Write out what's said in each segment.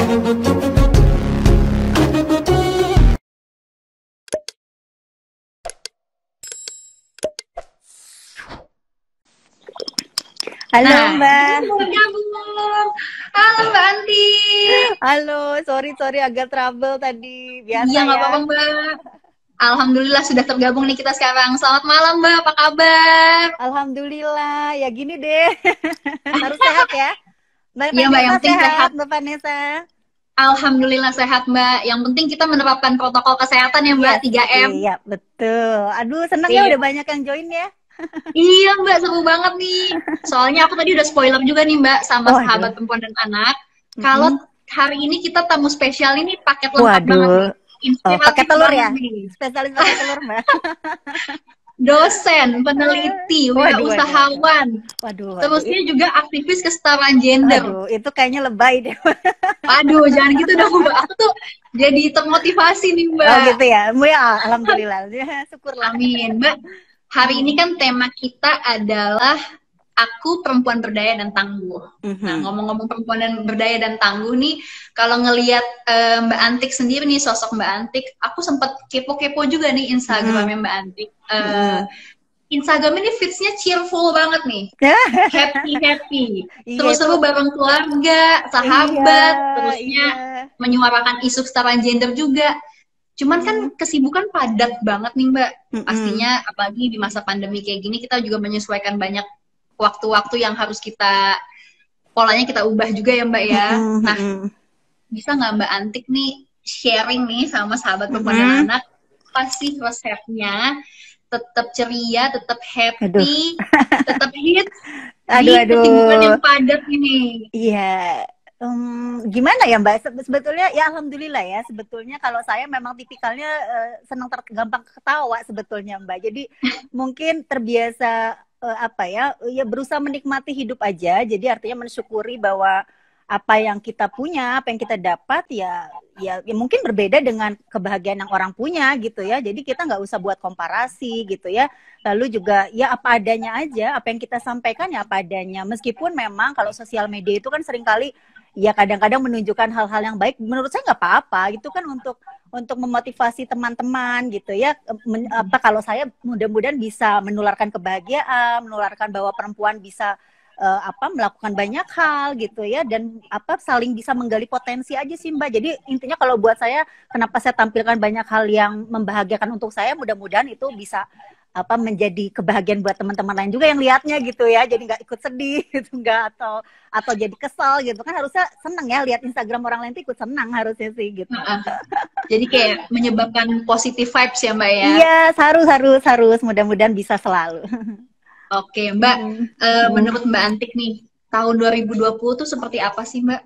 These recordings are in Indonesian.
Halo Nah, Mbak. bergabung. Halo Mbak Anti. Halo, sorry agak trouble tadi. Biasa Iya, nggak ya. apa-apa Mbak. Alhamdulillah sudah tergabung nih kita sekarang. Selamat malam Mbak, apa kabar? Alhamdulillah. Ya gini deh. Harus sehat ya. Mbak Iya Mbak, yang Vanessa penting sehat, sehat. Mbak Vanessa. Alhamdulillah sehat Mbak. Yang penting kita menerapkan protokol kesehatan ya Mbak, Yes, 3M. iya betul. Aduh, seneng ya Sip. udah banyak yang join ya. Iya Mbak, seru banget nih. Soalnya aku tadi udah spoiler juga nih Mbak sama Waduh. sahabat perempuan dan anak. Kalau Mm-mm. hari ini kita tamu spesial ini paket lengkap banget nih. Waduh. Oh, pakai Inspiratif telur banget ya? nih. Spesialis pakai telur, Mbak. Dosen, peneliti, Waduh. wirausahawan, Waduh. terus dia juga aktivis kesetaraan gender. Waduh, itu kayaknya lebay deh. Aduh, jangan gitu dong Mbak. Aku tuh jadi termotivasi nih Oh Mbak. gitu ya. Ya, alhamdulillah. Ya, syukurlah. Amin. Mbak, hari ini kan tema kita adalah aku perempuan berdaya dan tangguh. Nah, Mhm. ngomong-ngomong perempuan dan berdaya dan tangguh nih, kalau ngelihat Mbak Antik sendiri nih, sosok Mbak Antik, aku sempat kepo-kepo juga nih Instagramnya Mbak Antik. Instagram ini feeds-nya cheerful banget nih. Happy. Iya itu. Seru-seru bareng keluarga, sahabat, terusnya Iya. menyuarakan isu kesetaraan gender juga. Cuman kan kesibukan padat banget nih Mbak. Pastinya apalagi di masa pandemi kayak gini kita juga menyesuaikan banyak waktu-waktu yang harus polanya kita ubah juga ya Mbak ya. Nah, bisa nggak Mbak Antik nih sharing nih sama sahabat perempuan dan anak, apa sih resepnya tetap ceria, tetap happy, tetap hits di kesibukan yang padat ini? Iya. Gimana ya Mbak? Sebetulnya ya alhamdulillah ya. Sebetulnya kalau saya memang tipikalnya senang gampang ketawa sebetulnya Mbak. Jadi mungkin terbiasa apa ya berusaha menikmati hidup aja. Jadi artinya mensyukuri bahwa apa yang kita punya, apa yang kita dapat ya mungkin berbeda dengan kebahagiaan yang orang punya gitu ya. Jadi kita nggak usah buat komparasi gitu ya. Lalu juga ya apa adanya aja, apa yang kita sampaikan ya apa adanya. Meskipun memang kalau sosial media itu kan seringkali ya kadang-kadang menunjukkan hal-hal yang baik. Menurut saya nggak apa-apa. Itu kan untuk memotivasi teman-teman gitu ya. Kalau saya mudah-mudahan bisa menularkan kebahagiaan, menularkan bahwa perempuan bisa melakukan banyak hal gitu ya, dan saling bisa menggali potensi aja sih Mbak. Jadi intinya kalau buat saya kenapa saya tampilkan banyak hal yang membahagiakan untuk saya, mudah-mudahan itu bisa menjadi kebahagiaan buat teman-teman lain juga yang lihatnya gitu ya. Jadi nggak ikut sedih gitu, nggak atau jadi kesal gitu kan. Harusnya seneng ya lihat Instagram orang lain tuh ikut senang harusnya sih gitu. Jadi kayak menyebabkan positive vibes ya Mbak ya. Iya, harus mudah-mudahan bisa selalu. Oke, Mbak, menurut Mbak Antik nih, tahun 2020 tuh seperti apa sih, Mbak?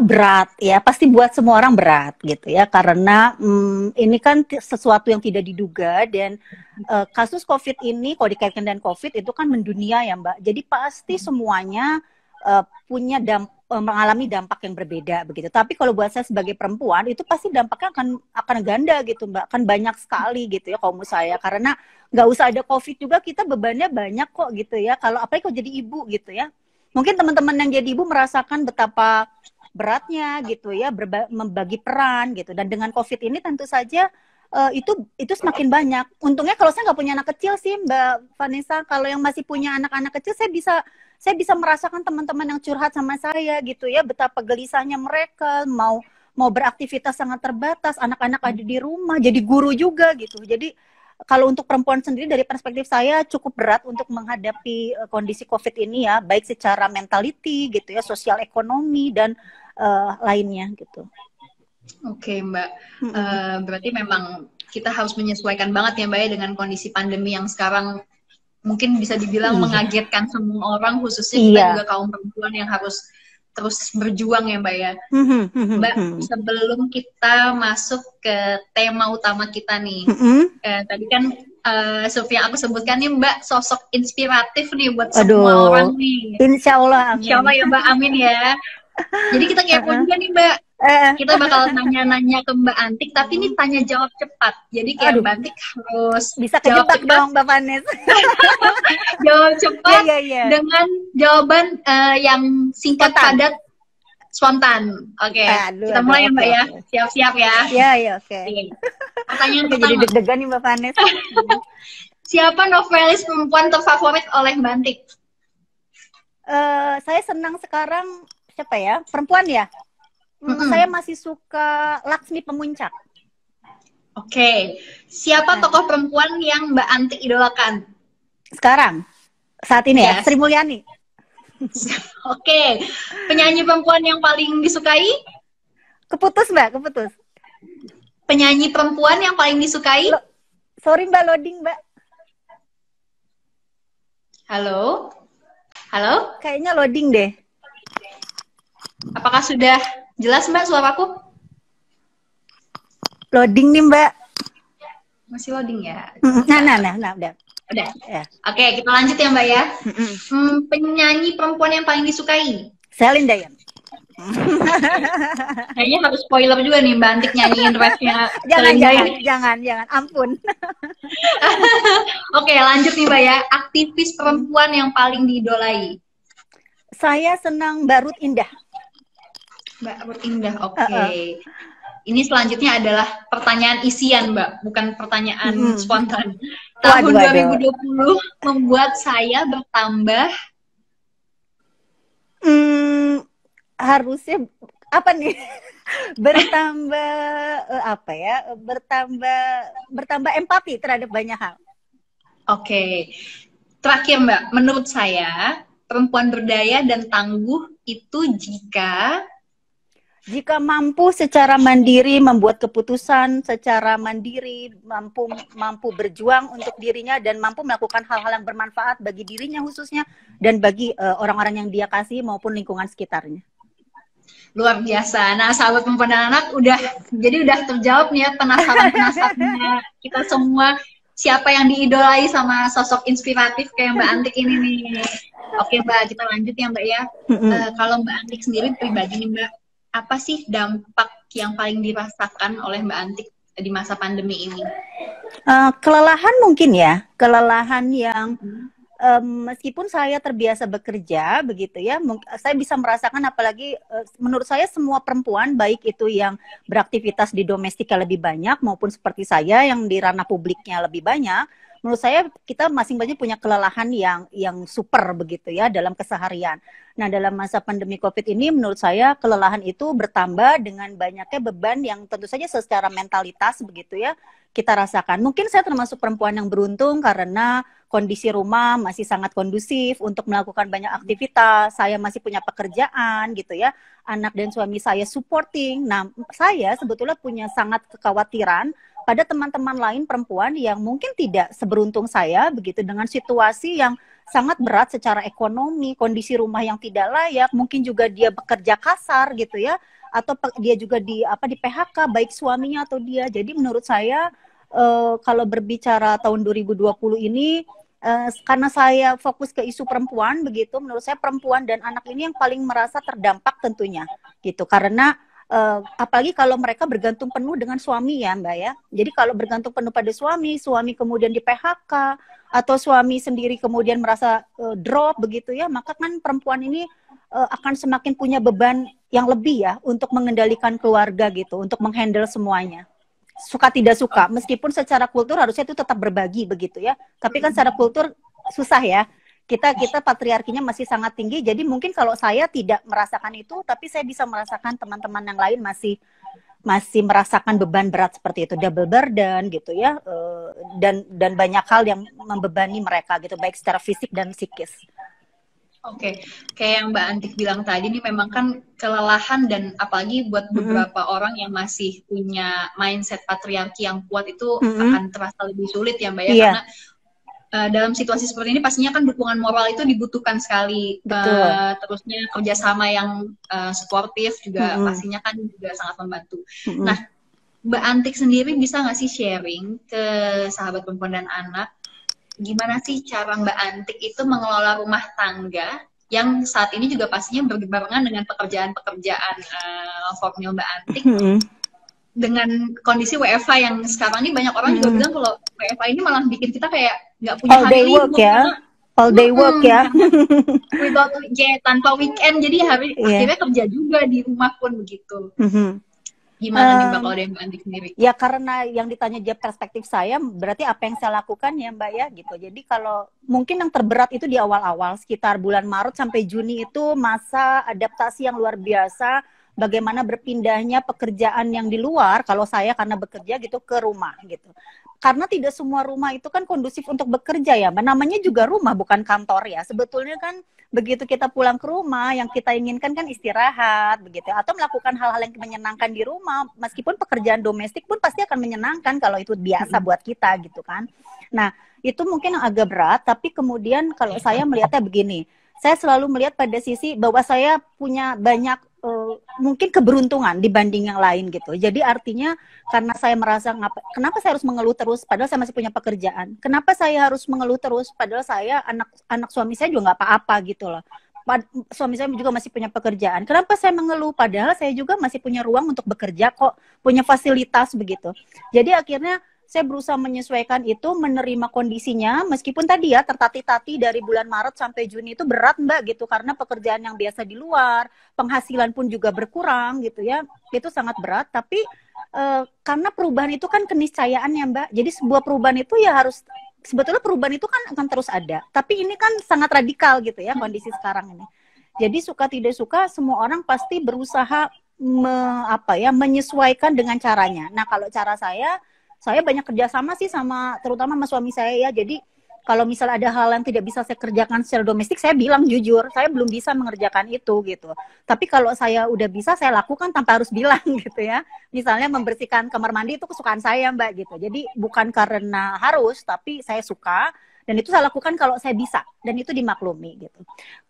Berat ya, pasti buat semua orang berat gitu ya, karena ini kan sesuatu yang tidak diduga, dan kasus COVID ini, kalau dikaitkan dengan COVID itu kan mendunia ya Mbak, jadi pasti semuanya punya mengalami dampak yang berbeda begitu. Tapi kalau buat saya sebagai perempuan itu pasti dampaknya akan ganda gitu Mbak, kan banyak sekali gitu ya kaum saya, karena nggak usah ada COVID juga kita bebannya banyak kok gitu ya. Kalau apalagi kalau jadi ibu gitu ya, mungkin teman-teman yang jadi ibu merasakan betapa beratnya gitu ya, membagi peran gitu. Dan dengan COVID ini tentu saja itu semakin banyak. Untungnya kalau saya nggak punya anak kecil sih Mbak Vanessa, kalau yang masih punya anak-anak kecil saya bisa merasakan teman-teman yang curhat sama saya gitu ya, betapa gelisahnya mereka mau beraktivitas sangat terbatas, anak-anak ada di rumah, jadi guru juga gitu. Jadi kalau untuk perempuan sendiri dari perspektif saya cukup berat untuk menghadapi kondisi COVID ini ya, baik secara mentality gitu ya, sosial ekonomi dan lainnya gitu. Oke Mbak, berarti memang kita harus menyesuaikan banget ya Mbak ya dengan kondisi pandemi yang sekarang mungkin bisa dibilang mengagetkan semua orang, khususnya kita juga kaum perempuan yang harus terus berjuang ya Mbak ya. Mbak, sebelum kita masuk ke tema utama kita nih, tadi kan seperti yang aku sebutkan nih Mbak, sosok inspiratif nih buat semua orang nih. Insya Allah, amin. Insya Allah ya Mbak, amin ya. Jadi kita kepo juga nih Mbak. Kita bakal nanya-nanya ke Mbak Antik, tapi ini tanya jawab cepat. Jadi kayak Mbak Antik harus bisa kejebak dong Mbak Vanessa. Jawab cepat dengan jawaban yang singkat padat spontan. Oke, Aduh, kita mulai ya Mbak oke, ya. oke. Siap-siap ya. Ya, ya, oke. Oke. Pertanyaan Oke, jadi pertama. deg-degan nih Mbak Vanes. Siapa novelis perempuan terfavorit oleh Mbak Antik? Saya senang sekarang, siapa ya? Perempuan ya? Saya masih suka Laksmi Pemuncak. Oke. Siapa tokoh perempuan yang Mbak Antik idolakan? Sekarang? Saat ini ya? Yes. Sri Mulyani. Oke. Penyanyi perempuan yang paling disukai? Keputus Mbak, keputus. Penyanyi perempuan yang paling disukai? Sorry Mbak, loading Mbak. Halo? Halo? Kayaknya loading deh. Apakah sudah jelas Mbak suaraku? Loading nih Mbak. Masih loading ya? Nah, udah. Udah. Ya. Oke, kita lanjut ya Mbak ya. Penyanyi perempuan yang paling disukai? Celine Dion. Kayaknya harus spoiler juga nih Mbak Antik nyanyiin rapnya. Jangan, ampun. Oke, lanjut nih Mbak ya. Aktivis perempuan yang paling diidolai? Saya senang Mbak Ruth Indah. Mbak Ruth Indah, oke. Ini selanjutnya adalah pertanyaan isian Mbak, bukan pertanyaan spontan. Tahun 2020 membuat saya bertambah... harusnya apa nih? Bertambah apa ya? Bertambah empati terhadap banyak hal. Oke. Terakhir Mbak, menurut saya perempuan berdaya dan tangguh itu jika mampu secara mandiri membuat keputusan secara mandiri, mampu berjuang untuk dirinya dan mampu melakukan hal-hal yang bermanfaat bagi dirinya khususnya dan bagi orang-orang yang dia kasih maupun lingkungan sekitarnya. Luar biasa. Nah, sahabat perempuan dan anak udah terjawab nih ya penasarannya kita semua, siapa yang diidolai sama sosok inspiratif kayak Mbak Antik ini nih. Oke Mbak, kita lanjut ya Mbak ya. Kalau Mbak Antik sendiri pribadi nih Mbak, apa sih dampak yang paling dirasakan oleh Mbak Antik di masa pandemi ini? Kelelahan mungkin ya, kelelahan yang meskipun saya terbiasa bekerja begitu ya, saya bisa merasakan, apalagi menurut saya semua perempuan, baik itu yang beraktivitas di domestiknya lebih banyak maupun seperti saya yang di ranah publiknya lebih banyak, menurut saya kita masing-masing punya kelelahan yang super begitu ya dalam keseharian. Nah, dalam masa pandemi COVID ini menurut saya kelelahan itu bertambah dengan banyaknya beban yang tentu saja secara mentalitas begitu ya kita rasakan. Mungkin saya termasuk perempuan yang beruntung karena kondisi rumah masih sangat kondusif untuk melakukan banyak aktivitas. Saya masih punya pekerjaan gitu ya. Anak dan suami saya supporting. Nah, saya sebetulnya punya sangat kekhawatiran pada teman-teman lain perempuan yang mungkin tidak seberuntung saya begitu, dengan situasi yang sangat berat secara ekonomi, kondisi rumah yang tidak layak, mungkin juga dia bekerja kasar gitu ya, atau dia juga di PHK baik suaminya atau dia. Jadi menurut saya kalau berbicara tahun 2020 ini, karena saya fokus ke isu perempuan begitu, menurut saya perempuan dan anak ini yang paling merasa terdampak tentunya gitu, karena apalagi kalau mereka bergantung penuh dengan suami ya Mbak ya. Jadi kalau bergantung penuh pada suami kemudian di PHK atau suami sendiri kemudian merasa drop begitu ya, maka kan perempuan ini akan semakin punya beban yang lebih ya untuk mengendalikan keluarga gitu, untuk menghandle semuanya. Suka tidak suka, meskipun secara kultur harusnya itu tetap berbagi begitu ya. Tapi kan secara kultur susah ya. Kita patriarkinya masih sangat tinggi, jadi mungkin kalau saya tidak merasakan itu, tapi saya bisa merasakan teman-teman yang lain masih merasakan beban berat seperti itu, double burden gitu ya, dan banyak hal yang membebani mereka gitu, baik secara fisik dan psikis. Oke, kayak yang Mbak Antik bilang tadi nih, memang kan kelelahan, dan apalagi buat beberapa orang yang masih punya mindset patriarki yang kuat itu akan terasa lebih sulit ya Mbak ya, karena dalam situasi seperti ini pastinya kan dukungan moral itu dibutuhkan sekali. Terusnya kerjasama yang suportif juga pastinya kan juga sangat membantu. Nah, Mbak Antik sendiri bisa nggak sih sharing ke sahabat perempuan dan anak, gimana sih cara Mbak Antik itu mengelola rumah tangga yang saat ini juga pastinya berbarengan dengan pekerjaan-pekerjaan formil Mbak Antik, dengan kondisi WFH yang sekarang ini banyak orang juga bilang kalau WFH ini malah bikin kita kayak nggak punya hari libur, ya. all day work ya. Without weekend, tanpa weekend, jadi akhirnya kerja juga di rumah pun begitu. Gimana nih Mbak kalau dari Mbak Andi sendiri? Ya karena yang ditanya dia perspektif saya, berarti apa yang saya lakukan ya Mbak ya gitu. Jadi kalau mungkin yang terberat itu di awal-awal, sekitar bulan Maret sampai Juni itu masa adaptasi yang luar biasa. Bagaimana berpindahnya pekerjaan yang di luar, kalau saya karena bekerja gitu ke rumah gitu. Karena tidak semua rumah itu kan kondusif untuk bekerja ya, namanya juga rumah bukan kantor ya. Sebetulnya kan begitu kita pulang ke rumah, yang kita inginkan kan istirahat begitu, atau melakukan hal-hal yang menyenangkan di rumah. Meskipun pekerjaan domestik pun pasti akan menyenangkan kalau itu biasa buat kita gitu kan. Nah itu mungkin yang agak berat, tapi kemudian kalau saya melihatnya begini, saya selalu melihat pada sisi bahwa saya punya banyak mungkin keberuntungan dibanding yang lain gitu. Jadi artinya karena saya merasa kenapa saya harus mengeluh terus padahal saya masih punya pekerjaan. Kenapa saya harus mengeluh terus padahal saya anak suami saya juga nggak apa-apa gitu loh. Suami saya juga masih punya pekerjaan. Kenapa saya mengeluh padahal saya juga masih punya ruang untuk bekerja kok, punya fasilitas begitu. Jadi akhirnya saya berusaha menyesuaikan itu, menerima kondisinya, meskipun tadi ya tertati-tati dari bulan Maret sampai Juni itu berat Mbak gitu, karena pekerjaan yang biasa di luar, penghasilan pun juga berkurang gitu ya, itu sangat berat, tapi karena perubahan itu kan keniscayaan ya Mbak, jadi sebuah perubahan itu ya harus, sebetulnya perubahan itu kan akan terus ada, tapi ini kan sangat radikal gitu ya kondisi sekarang ini. Jadi suka tidak suka semua orang pasti berusaha menyesuaikan dengan caranya. Nah kalau cara saya banyak kerjasama sih sama terutama sama suami saya ya. Jadi kalau misal ada hal yang tidak bisa saya kerjakan secara domestik, saya bilang jujur, saya belum bisa mengerjakan itu gitu. Tapi kalau saya udah bisa, saya lakukan tanpa harus bilang gitu ya. Misalnya membersihkan kamar mandi itu kesukaan saya Mbak gitu. Jadi bukan karena harus, tapi saya suka. Dan itu saya lakukan kalau saya bisa, dan itu dimaklumi gitu.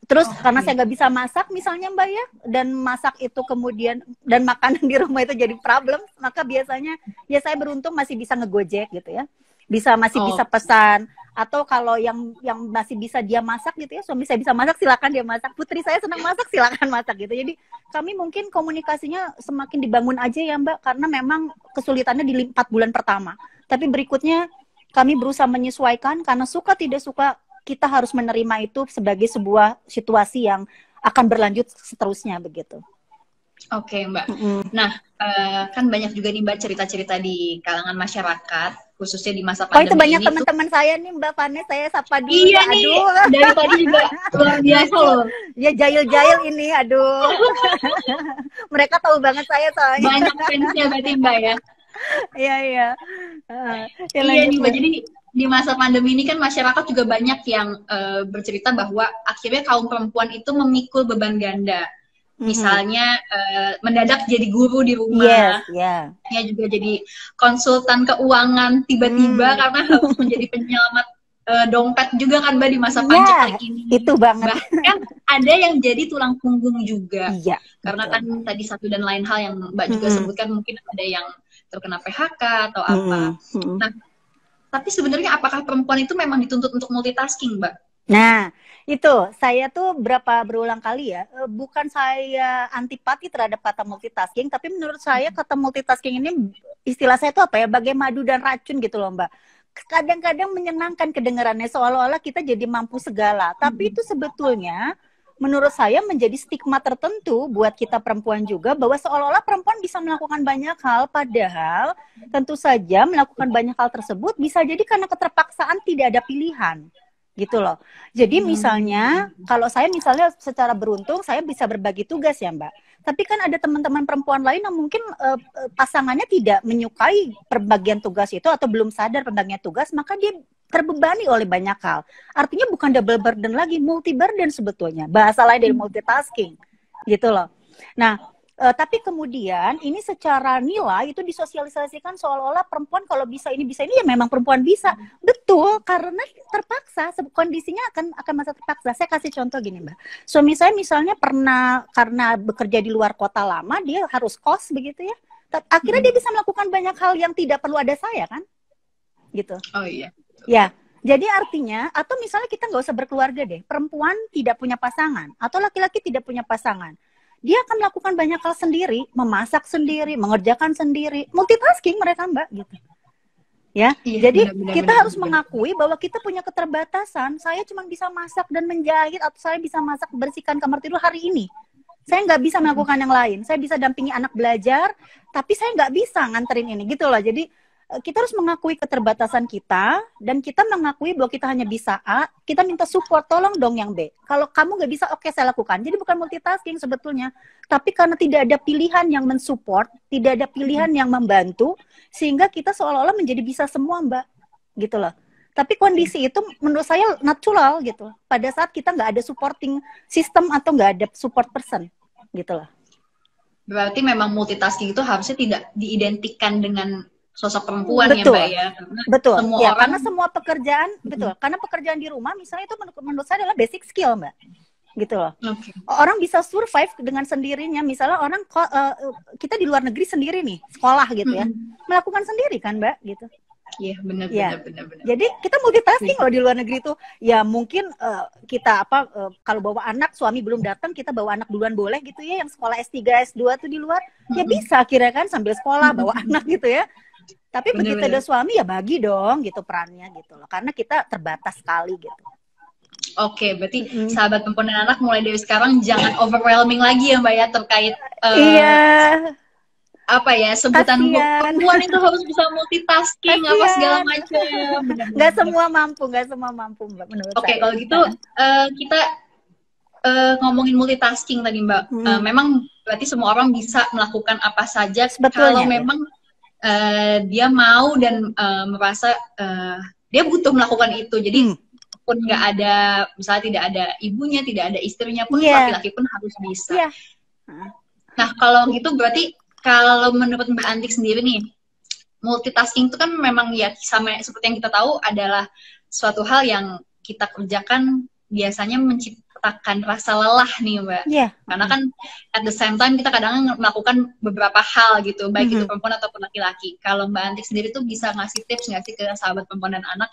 Terus karena saya nggak bisa masak misalnya Mbak ya, dan masak itu kemudian, dan makanan di rumah itu jadi problem, maka biasanya ya saya beruntung masih bisa ngegojek gitu ya. Masih bisa pesan, atau kalau yang masih bisa dia masak gitu ya, suami saya bisa masak silakan dia masak, putri saya senang masak silakan masak gitu. Jadi kami mungkin komunikasinya semakin dibangun aja ya Mbak, karena memang kesulitannya di 4 bulan pertama. Tapi berikutnya kami berusaha menyesuaikan karena suka tidak suka kita harus menerima itu sebagai sebuah situasi yang akan berlanjut seterusnya begitu. Oke Mbak. Nah kan banyak juga nih Mbak cerita-cerita di kalangan masyarakat khususnya di masa pandemi ini. Itu banyak teman-teman saya nih Mbak Fane, saya sapa dulu. Iya nih, dari tadi juga luar biasa loh. Ya jahil-jahil ini, aduh. Mereka tahu banget saya soalnya. Banyak fansnya berarti Mbak ya. Iya. Iya nih Mbak, jadi di masa pandemi ini kan masyarakat juga banyak yang bercerita bahwa akhirnya kaum perempuan itu memikul beban ganda. Misalnya mendadak jadi guru di rumah, ya juga jadi konsultan keuangan tiba-tiba karena harus menjadi penyelamat dompet juga kan Mbak di masa pajak kayak ini. Itu banget. Bahkan ada yang jadi tulang punggung juga. Iya. Karena kan tadi satu dan lain hal yang Mbak juga sebutkan, mungkin ada yang terkena PHK atau apa. Nah, tapi sebenarnya apakah perempuan itu memang dituntut untuk multitasking, Mbak? Nah, itu saya tuh berulang kali ya, bukan saya antipati terhadap kata multitasking, tapi menurut saya kata multitasking ini istilah saya itu apa ya, bagai madu dan racun gitu loh Mbak. Kadang-kadang menyenangkan kedengarannya, seolah-olah kita jadi mampu segala, tapi itu sebetulnya menurut saya menjadi stigma tertentu buat kita perempuan juga, bahwa seolah-olah perempuan bisa melakukan banyak hal, padahal tentu saja melakukan banyak hal tersebut bisa jadi karena keterpaksaan, tidak ada pilihan gitu loh. Jadi misalnya kalau saya misalnya secara beruntung saya bisa berbagi tugas ya Mbak, tapi kan ada teman-teman perempuan lain yang mungkin pasangannya tidak menyukai perbagian tugas itu atau belum sadar pembagian tugas, maka dia terbebani oleh banyak hal. Artinya bukan double burden lagi, multi burden sebetulnya. Bahasa lain dari multitasking gitu loh. Nah, tapi kemudian ini secara nilai itu disosialisasikan seolah-olah perempuan kalau bisa ini ya memang perempuan bisa. Betul, karena terpaksa, kondisinya akan masa terpaksa. Saya kasih contoh gini Mbak. Suami saya misalnya pernah karena bekerja di luar kota lama, dia harus kos begitu ya. Akhirnya dia bisa melakukan banyak hal yang tidak perlu ada saya kan. Gitu. Oh iya. Ya, jadi artinya, atau misalnya kita nggak usah berkeluarga deh, perempuan tidak punya pasangan, atau laki-laki tidak punya pasangan, dia akan melakukan banyak hal sendiri, memasak sendiri, mengerjakan sendiri, multitasking mereka Mbak, gitu. ya. Iya, Jadi benar-benar kita benar, harus benar. mengakui bahwa kita punya keterbatasan. Saya cuma bisa masak dan menjahit, atau saya bisa masak, bersihkan kamar tidur hari ini. Saya nggak bisa melakukan yang lain. Saya bisa dampingi anak belajar, tapi saya nggak bisa nganterin ini gitu loh. Jadi kita harus mengakui keterbatasan kita, dan kita mengakui bahwa kita hanya bisa A, kita minta support, tolong dong yang B. Kalau kamu nggak bisa, oke, saya lakukan. Jadi bukan multitasking sebetulnya, tapi karena tidak ada pilihan yang mensupport, tidak ada pilihan yang membantu, sehingga kita seolah-olah menjadi bisa semua, Mbak, gitu loh. Tapi kondisi itu menurut saya natural gitu. Pada saat kita nggak ada supporting system atau nggak ada support person, gitu loh. Berarti memang multitasking itu harusnya tidak diidentikan dengan sosok perempuan ya Betul, Mbak ya. Karena betul. semua Ya, orang, karena semua pekerjaan, betul. Karena pekerjaan di rumah misalnya itu menurut saya adalah basic skill, Mbak. Gitu loh. oke. Orang bisa survive dengan sendirinya. Misalnya orang kita di luar negeri sendiri nih, sekolah gitu ya. Melakukan sendiri kan, Mbak, gitu. Iya, benar Ya. benar benar. Jadi kita multitasking loh di luar negeri tuh. Ya mungkin kita kalau bawa anak, suami belum datang, kita bawa anak duluan boleh gitu ya, yang sekolah S3, S2 tuh di luar. Ya bisa kira kan sambil sekolah bawa anak gitu ya. Tapi begitu ada suami ya bagi dong gitu perannya gitu loh. Karena kita terbatas sekali gitu. Oke, berarti sahabat perempuan dan anak mulai dari sekarang jangan overwhelming lagi ya Mbak ya terkait Iya. apa ya sebutan Kasian. perempuan itu harus bisa multitasking apa segala macam. Nggak semua mampu Mbak menurut saya. Oke, kalau gitu kita ngomongin multitasking tadi Mbak. Memang berarti semua orang bisa melakukan apa saja kalau memang dia mau dan merasa dia butuh melakukan itu. Jadi pun nggak ada, misalnya tidak ada ibunya, tidak ada istrinya pun, laki-laki pun harus bisa. Nah, kalau gitu berarti kalau menurut Mbak Antik sendiri nih, multitasking itu kan memang ya sama seperti yang kita tahu adalah suatu hal yang kita kerjakan biasanya menciptakan rasa lelah nih Mbak. Karena kan at the same time kita kadang melakukan beberapa hal gitu, baik itu perempuan ataupun laki-laki. Kalau Mbak Antik sendiri tuh bisa ngasih tips nggak sih ke sahabat perempuan dan anak,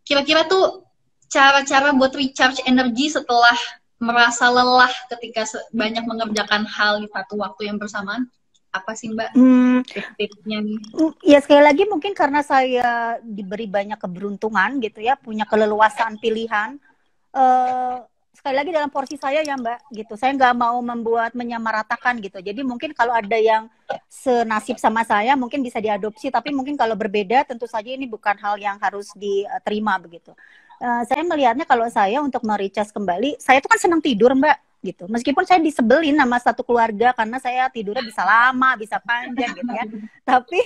kira-kira tuh cara-cara buat recharge energi setelah merasa lelah ketika banyak mengerjakan hal di satu waktu yang bersamaan? Apa sih Mbak tips-tipsnya nih? Ya sekali lagi mungkin karena saya diberi banyak keberuntungan gitu ya, punya keleluasaan pilihan. Sekali lagi dalam porsi saya ya Mbak gitu, saya nggak mau membuat menyamaratakan gitu. Jadi mungkin kalau ada yang senasib sama saya mungkin bisa diadopsi, tapi mungkin kalau berbeda tentu saja ini bukan hal yang harus diterima begitu. Saya melihatnya kalau saya untuk merecharge kembali, saya tuh kan senang tidur Mbak gitu. Meskipun saya disebelin sama satu keluarga karena saya tidurnya bisa lama, bisa panjang gitu ya. Tapi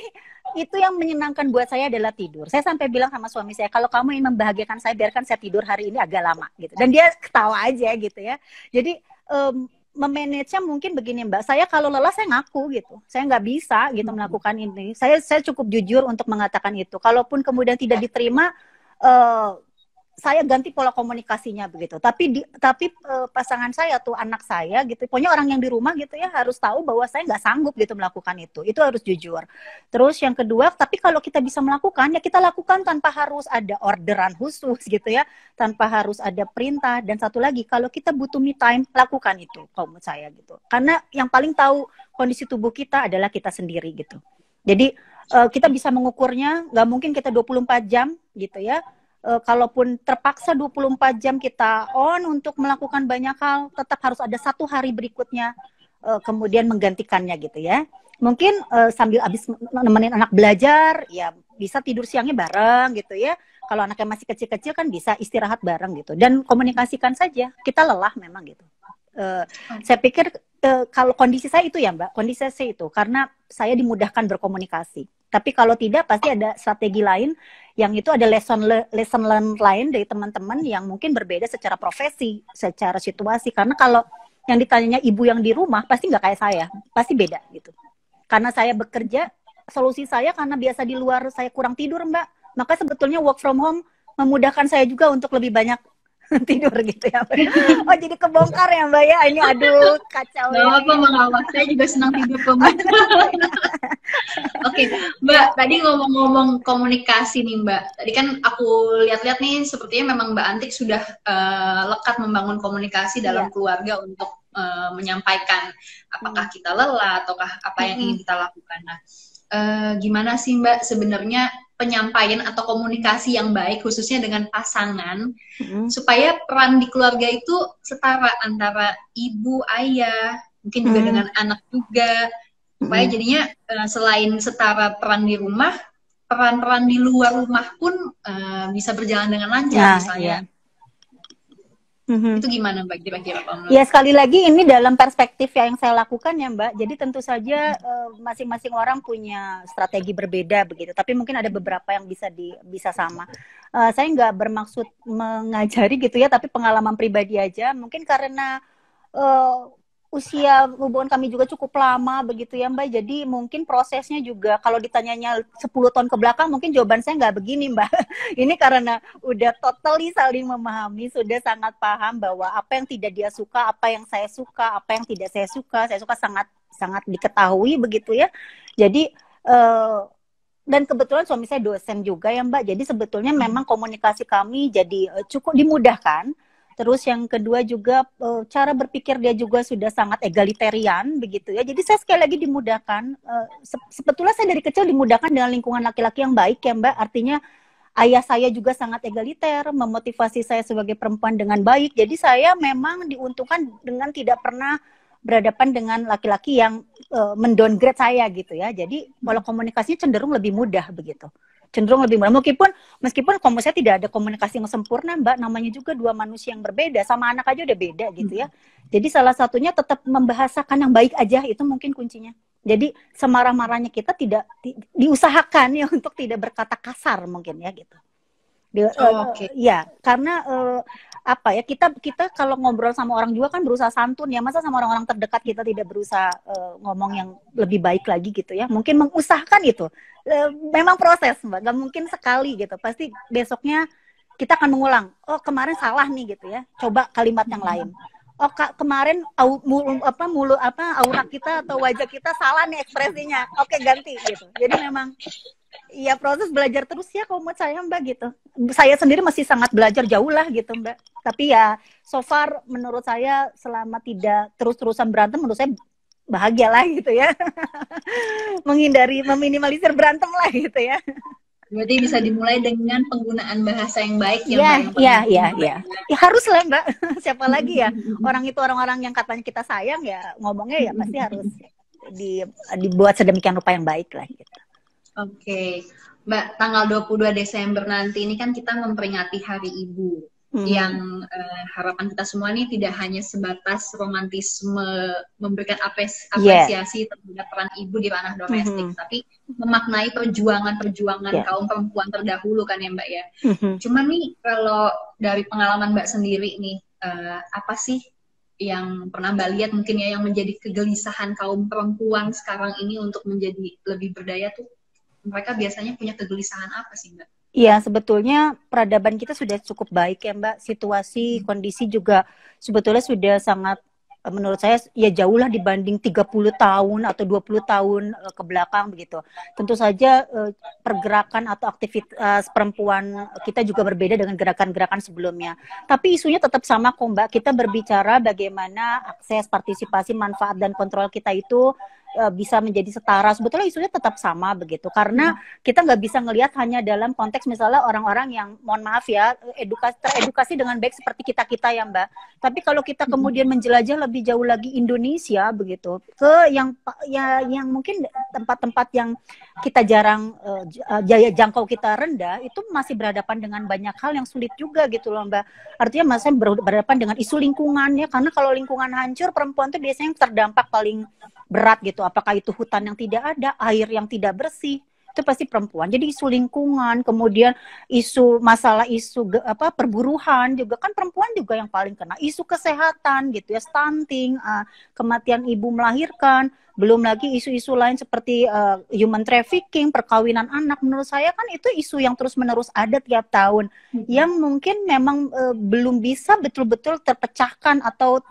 itu yang menyenangkan buat saya adalah tidur. Saya sampai bilang sama suami saya, kalau kamu ingin membahagiakan saya, biarkan saya tidur hari ini agak lama gitu. Dan dia ketawa aja gitu ya. Jadi memanage-nya mungkin begini Mbak, saya kalau lelah saya ngaku gitu, saya nggak bisa gitu melakukan ini. Saya cukup jujur untuk mengatakan itu. Kalaupun kemudian tidak diterima, saya ganti pola komunikasinya begitu. Tapi pasangan saya tuh, anak saya gitu, pokoknya orang yang di rumah gitu ya harus tahu bahwa saya nggak sanggup gitu melakukan itu. Itu harus jujur. Terus yang kedua, tapi kalau kita bisa melakukan ya kita lakukan tanpa harus ada orderan khusus gitu ya, tanpa harus ada perintah. Dan satu lagi, kalau kita butuh me time, lakukan itu kalau menurut saya gitu. Karena yang paling tahu kondisi tubuh kita adalah kita sendiri gitu. Jadi kita bisa mengukurnya, nggak mungkin kita 24 jam gitu ya. Kalaupun terpaksa 24 jam kita on untuk melakukan banyak hal, tetap harus ada satu hari berikutnya kemudian menggantikannya gitu ya. Mungkin sambil habis nemenin anak belajar, ya bisa tidur siangnya bareng gitu ya. Kalau anaknya masih kecil-kecil kan bisa istirahat bareng gitu. Dan komunikasikan saja, kita lelah memang gitu. Saya pikir kalau kondisi saya itu ya Mbak, kondisi saya itu karena saya dimudahkan berkomunikasi. Tapi kalau tidak pasti ada strategi lain yang itu ada lesson learn lain dari teman-teman yang mungkin berbeda secara profesi, secara situasi. Karena kalau yang ditanyanya ibu yang di rumah pasti nggak kayak saya, pasti beda gitu. Karena saya bekerja, solusi saya karena biasa di luar saya kurang tidur Mbak, maka sebetulnya work from home memudahkan saya juga untuk lebih banyak tidur gitu ya Mbak. Oh jadi kebongkar ya Mbak ya, ini aduh kacau. Gak apa mengawat, saya juga senang tidur Mbak. Oke, Mbak, tadi ngomong-ngomong komunikasi nih Mbak. Tadi kan aku lihat-lihat nih, sepertinya memang Mbak Antik sudah lekat membangun komunikasi dalam keluarga untuk menyampaikan apakah kita lelah ataukah apa yang ingin kita lakukan. Nah, gimana sih Mbak sebenarnya penyampaian atau komunikasi yang baik khususnya dengan pasangan supaya peran di keluarga itu setara antara ibu, ayah, mungkin juga dengan anak juga, supaya jadinya selain setara peran di rumah, peran-peran di luar rumah pun bisa berjalan dengan lancar misalnya. Itu gimana Mbak kira-kira? Ya sekali lagi ini dalam perspektif yang saya lakukan ya Mbak. Jadi tentu saja masing-masing orang punya strategi berbeda begitu. Tapi mungkin ada beberapa yang bisa sama. Saya nggak bermaksud mengajari gitu ya, tapi pengalaman pribadi aja. Mungkin karena usia hubungan kami juga cukup lama begitu ya Mbak. Jadi mungkin prosesnya juga kalau ditanyanya 10 tahun ke belakang mungkin jawaban saya nggak begini Mbak. Ini karena udah totally saling memahami, sudah sangat paham bahwa apa yang tidak dia suka, apa yang saya suka, apa yang tidak saya suka sangat diketahui begitu ya. Jadi dan kebetulan suami saya dosen juga ya Mbak. Jadi sebetulnya memang komunikasi kami jadi cukup dimudahkan. Terus yang kedua juga cara berpikir dia juga sudah sangat egalitarian begitu ya. Jadi saya sekali lagi dimudahkan. Sebetulnya saya dari kecil dimudahkan dengan lingkungan laki-laki yang baik ya Mbak. Artinya ayah saya juga sangat egaliter, memotivasi saya sebagai perempuan dengan baik. Jadi saya memang diuntungkan dengan tidak pernah berhadapan dengan laki-laki yang mendowngrade saya gitu ya. Jadi kalau komunikasinya cenderung lebih mudah begitu. Cenderung lebih mudah. Meskipun saya tidak ada komunikasi yang sempurna, Mbak, namanya juga dua manusia yang berbeda, sama anak aja udah beda gitu ya. Jadi salah satunya tetap membahasakan yang baik aja, itu mungkin kuncinya. Jadi semarah-marahnya kita tidak diusahakan ya untuk tidak berkata kasar mungkin ya gitu. Ya, karena apa ya, kita kalau ngobrol sama orang juga kan berusaha santun ya, masa sama orang-orang terdekat kita tidak berusaha ngomong yang lebih baik lagi gitu ya. Mungkin mengusahakan itu memang proses Mbak, nggak mungkin sekali gitu, pasti besoknya kita akan mengulang, oh kemarin salah nih gitu ya, coba kalimat yang lain. Oh kemarin aura kita atau wajah kita salah nih ekspresinya, oke ganti gitu. Jadi memang ya proses belajar terus ya kalau menurut saya Mbak gitu. Saya sendiri masih sangat belajar jauh lah gitu Mbak. Tapi ya so far menurut saya selama tidak terus-terusan berantem, menurut saya bahagia lah gitu ya. Meminimalisir berantem lah gitu ya. Berarti bisa dimulai dengan penggunaan bahasa yang baik ya. Ya harus lah Mbak. Siapa lagi ya? Orang-orang yang katanya kita sayang ya ngomongnya ya pasti harus dibuat sedemikian rupa yang baik lah gitu. Oke, Mbak, tanggal 22 Desember nanti ini kan kita memperingati Hari Ibu, yang harapan kita semua ini tidak hanya sebatas romantisme, memberikan apresiasi terhadap peran ibu di ranah domestik, tapi memaknai perjuangan kaum perempuan terdahulu kan ya Mbak ya. Cuman nih kalau dari pengalaman Mbak sendiri nih, apa sih yang pernah Mbak lihat mungkin ya yang menjadi kegelisahan kaum perempuan sekarang ini untuk menjadi lebih berdaya tuh? Mereka biasanya punya kegelisahan apa sih Mbak? Iya, sebetulnya peradaban kita sudah cukup baik ya Mbak. Situasi, kondisi juga sebetulnya sudah sangat, menurut saya ya jauh lah dibanding 30 tahun atau 20 tahun ke belakang begitu. Tentu saja pergerakan atau aktivitas perempuan kita juga berbeda dengan gerakan-gerakan sebelumnya. Tapi isunya tetap sama kok Mbak. Kita berbicara bagaimana akses, partisipasi, manfaat, dan kontrol kita itu bisa menjadi setara. Sebetulnya isunya tetap sama begitu, karena kita nggak bisa ngelihat hanya dalam konteks misalnya orang-orang yang mohon maaf ya teredukasi dengan baik seperti kita ya Mbak. Tapi kalau kita kemudian menjelajah lebih jauh lagi Indonesia begitu ke yang mungkin tempat-tempat yang kita jarang jaya jangkau kita rendah, itu masih berhadapan dengan banyak hal yang sulit juga gitu loh Mbak. Artinya masih berhadapan dengan isu lingkungan ya, karena kalau lingkungan hancur, perempuan tuh biasanya yang terdampak paling berat gitu. Apakah itu hutan yang tidak ada, air yang tidak bersih, itu pasti perempuan. Jadi isu lingkungan, kemudian masalah perburuhan juga kan perempuan juga yang paling kena. Isu kesehatan gitu ya, stunting, kematian ibu melahirkan, belum lagi isu-isu lain seperti human trafficking, perkawinan anak. Menurut saya kan itu isu yang terus-menerus ada tiap tahun, yang mungkin memang belum bisa betul-betul terpecahkan atau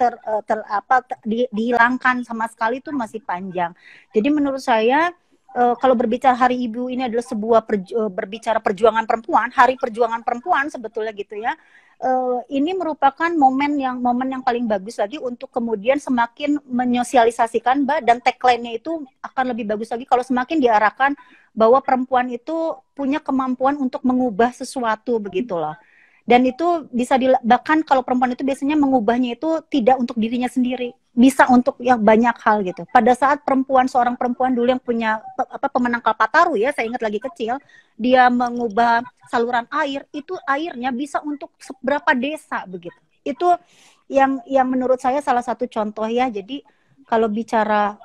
dihilangkan sama sekali, itu masih panjang. Jadi menurut saya kalau berbicara Hari Ibu ini adalah sebuah berbicara perjuangan perempuan, Hari Perjuangan Perempuan sebetulnya gitu ya. ini merupakan momen yang paling bagus lagi untuk kemudian semakin menyosialisasikan, Mbak, dan tagline-nya itu akan lebih bagus lagi kalau semakin diarahkan bahwa perempuan itu punya kemampuan untuk mengubah sesuatu begitu loh. Dan itu bisa bahkan kalau perempuan itu biasanya mengubahnya itu tidak untuk dirinya sendiri, bisa untuk yang banyak hal gitu. Pada saat seorang perempuan dulu yang punya pemenang Kalpataru ya, saya ingat lagi kecil, dia mengubah saluran air, itu airnya bisa untuk seberapa desa begitu. Itu yang menurut saya salah satu contoh ya. Jadi kalau bicara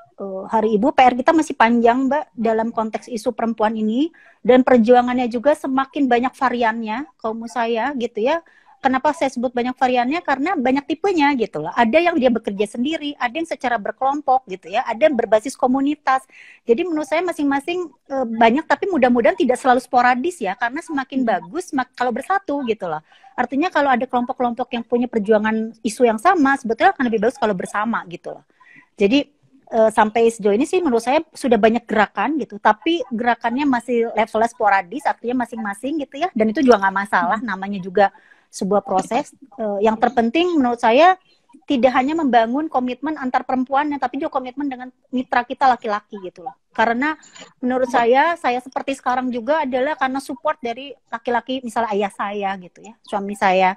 Hari Ibu, PR kita masih panjang, Mbak, dalam konteks isu perempuan ini, dan perjuangannya juga semakin banyak variannya, kaum saya gitu ya. Kenapa saya sebut banyak variannya? Karena banyak tipenya gitu loh. Ada yang dia bekerja sendiri, ada yang secara berkelompok gitu ya, ada yang berbasis komunitas. Jadi menurut saya masing-masing banyak, tapi mudah-mudahan tidak selalu sporadis ya, karena semakin bagus kalau bersatu gitu loh. Artinya kalau ada kelompok-kelompok yang punya perjuangan isu yang sama, sebetulnya akan lebih bagus kalau bersama gitu loh. Jadi sampai sejauh ini sih menurut saya sudah banyak gerakan gitu, tapi gerakannya masih levelnya sporadis, artinya masing-masing gitu ya, dan itu juga nggak masalah, namanya juga sebuah proses. Yang terpenting menurut saya tidak hanya membangun komitmen antar perempuan, tapi juga komitmen dengan mitra kita laki-laki gitu loh. Karena menurut saya seperti sekarang juga adalah karena support dari laki-laki, misalnya ayah saya gitu ya, suami saya.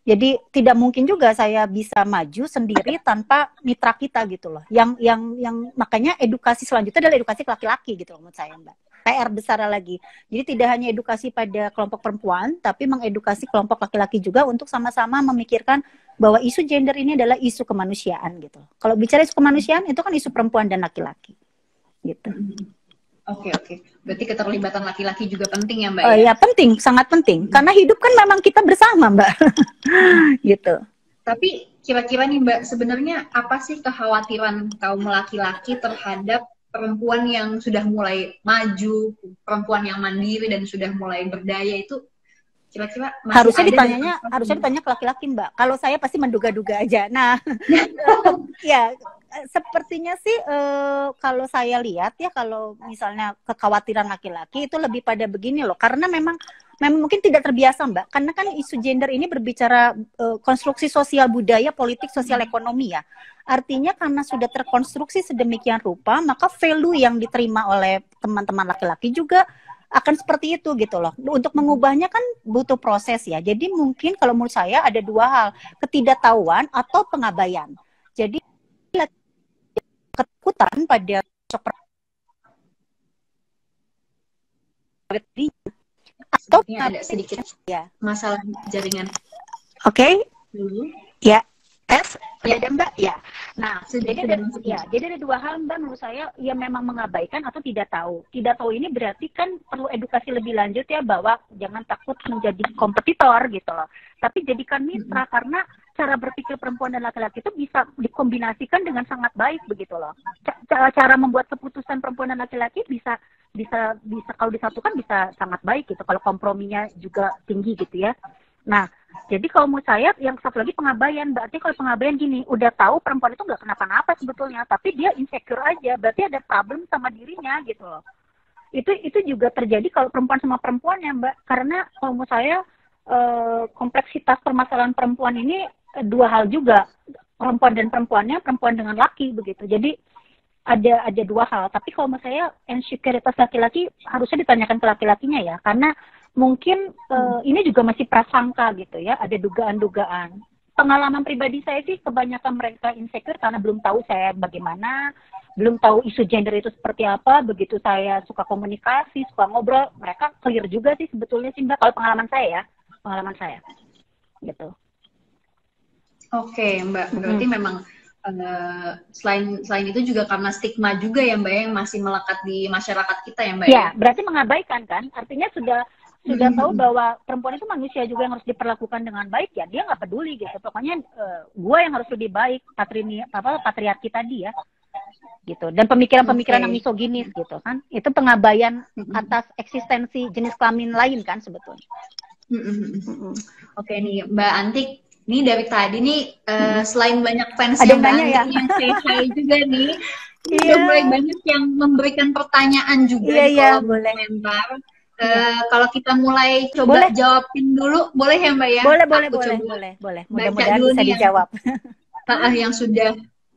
Jadi tidak mungkin juga saya bisa maju sendiri tanpa mitra kita gitu loh. Yang makanya edukasi selanjutnya adalah edukasi ke laki-laki gitu loh, menurut saya, Mbak. PR besar lagi. Jadi tidak hanya edukasi pada kelompok perempuan, tapi mengedukasi kelompok laki-laki juga untuk sama-sama memikirkan bahwa isu gender ini adalah isu kemanusiaan gitu. Kalau bicara isu kemanusiaan itu kan isu perempuan dan laki-laki gitu. Oke. Berarti keterlibatan laki-laki juga penting ya, Mbak? Oh ya, penting, sangat penting. Karena hidup kan memang kita bersama, Mbak. Gitu. Tapi kira-kira nih, Mbak, sebenarnya apa sih kekhawatiran kaum laki-laki terhadap perempuan yang sudah mulai maju, perempuan yang mandiri dan sudah mulai berdaya itu? Kira-kira harusnya ditanya ke laki-laki, Mbak. Kalau saya pasti menduga-duga aja. Nah, ya sepertinya sih kalau saya lihat ya, kalau misalnya kekhawatiran laki-laki itu lebih pada begini loh, karena memang mungkin tidak terbiasa, Mbak, karena kan isu gender ini berbicara konstruksi sosial budaya, politik, sosial, ekonomi ya. Artinya karena sudah terkonstruksi sedemikian rupa, maka value yang diterima oleh teman-teman laki-laki juga akan seperti itu gitu loh. Untuk mengubahnya kan butuh proses ya. Jadi mungkin kalau menurut saya ada dua hal, ketidaktahuan atau pengabaian. Jadi ketakutan pada atau ada sedikit ya masalah jaringan. Oke. Ya. Ya, Mbak, ya. Nah, jadi ada dua hal, Mbak, menurut saya yang memang mengabaikan atau tidak tahu. Tidak tahu ini berarti kan perlu edukasi lebih lanjut ya, bahwa jangan takut menjadi kompetitor gitu loh. Tapi jadikan mitra, karena cara berpikir perempuan dan laki-laki itu bisa dikombinasikan dengan sangat baik begitu loh. Cara membuat keputusan perempuan dan laki-laki bisa kalau disatukan bisa sangat baik gitu, kalau komprominya juga tinggi gitu ya. Nah, jadi kalau menurut saya yang satu lagi pengabaian. Berarti kalau pengabaian gini, udah tahu perempuan itu nggak kenapa-napa sebetulnya, tapi dia insecure aja, berarti ada problem sama dirinya gitu loh. Itu juga terjadi kalau perempuan sama perempuan ya, Mbak. Karena kalau menurut saya kompleksitas permasalahan perempuan ini dua hal juga, perempuan dan perempuannya, perempuan dengan laki begitu. Jadi ada dua hal. Tapi kalau menurut saya insecuritas laki-laki harusnya ditanyakan ke laki-lakinya ya, karena mungkin ini juga masih prasangka gitu ya, ada dugaan-dugaan. Pengalaman pribadi saya sih kebanyakan mereka insecure karena belum tahu saya bagaimana, belum tahu isu gender itu seperti apa. Begitu saya suka komunikasi, suka ngobrol, mereka clear juga sih sebetulnya sih, Mbak, kalau pengalaman saya gitu. Oke, Mbak, berarti memang selain itu juga karena stigma juga ya, Mbak, yang masih melekat di masyarakat kita ya, Mbak? Ya, berarti mengabaikan kan, artinya sudah tahu bahwa perempuan itu manusia juga yang harus diperlakukan dengan baik ya, dia nggak peduli gitu. Pokoknya gue yang harus lebih baik, patriarki tadi ya, gitu. Dan pemikiran-pemikiran yang misoginis gitu kan, itu pengabaian atas eksistensi jenis kelamin lain kan sebetulnya. Oke nih, Mbak Antik, nih dari tadi nih selain banyak fans ada yang banyak ya, yang say juga nih, udah mulai banyak yang memberikan pertanyaan juga di kolom komentar. Kalau kita mulai coba Boleh. jawabin dulu, boleh ya Mbak ya? Boleh. Aku coba Boleh. baca Mudah-mudahan dulu bisa nih dijawab. yang sudah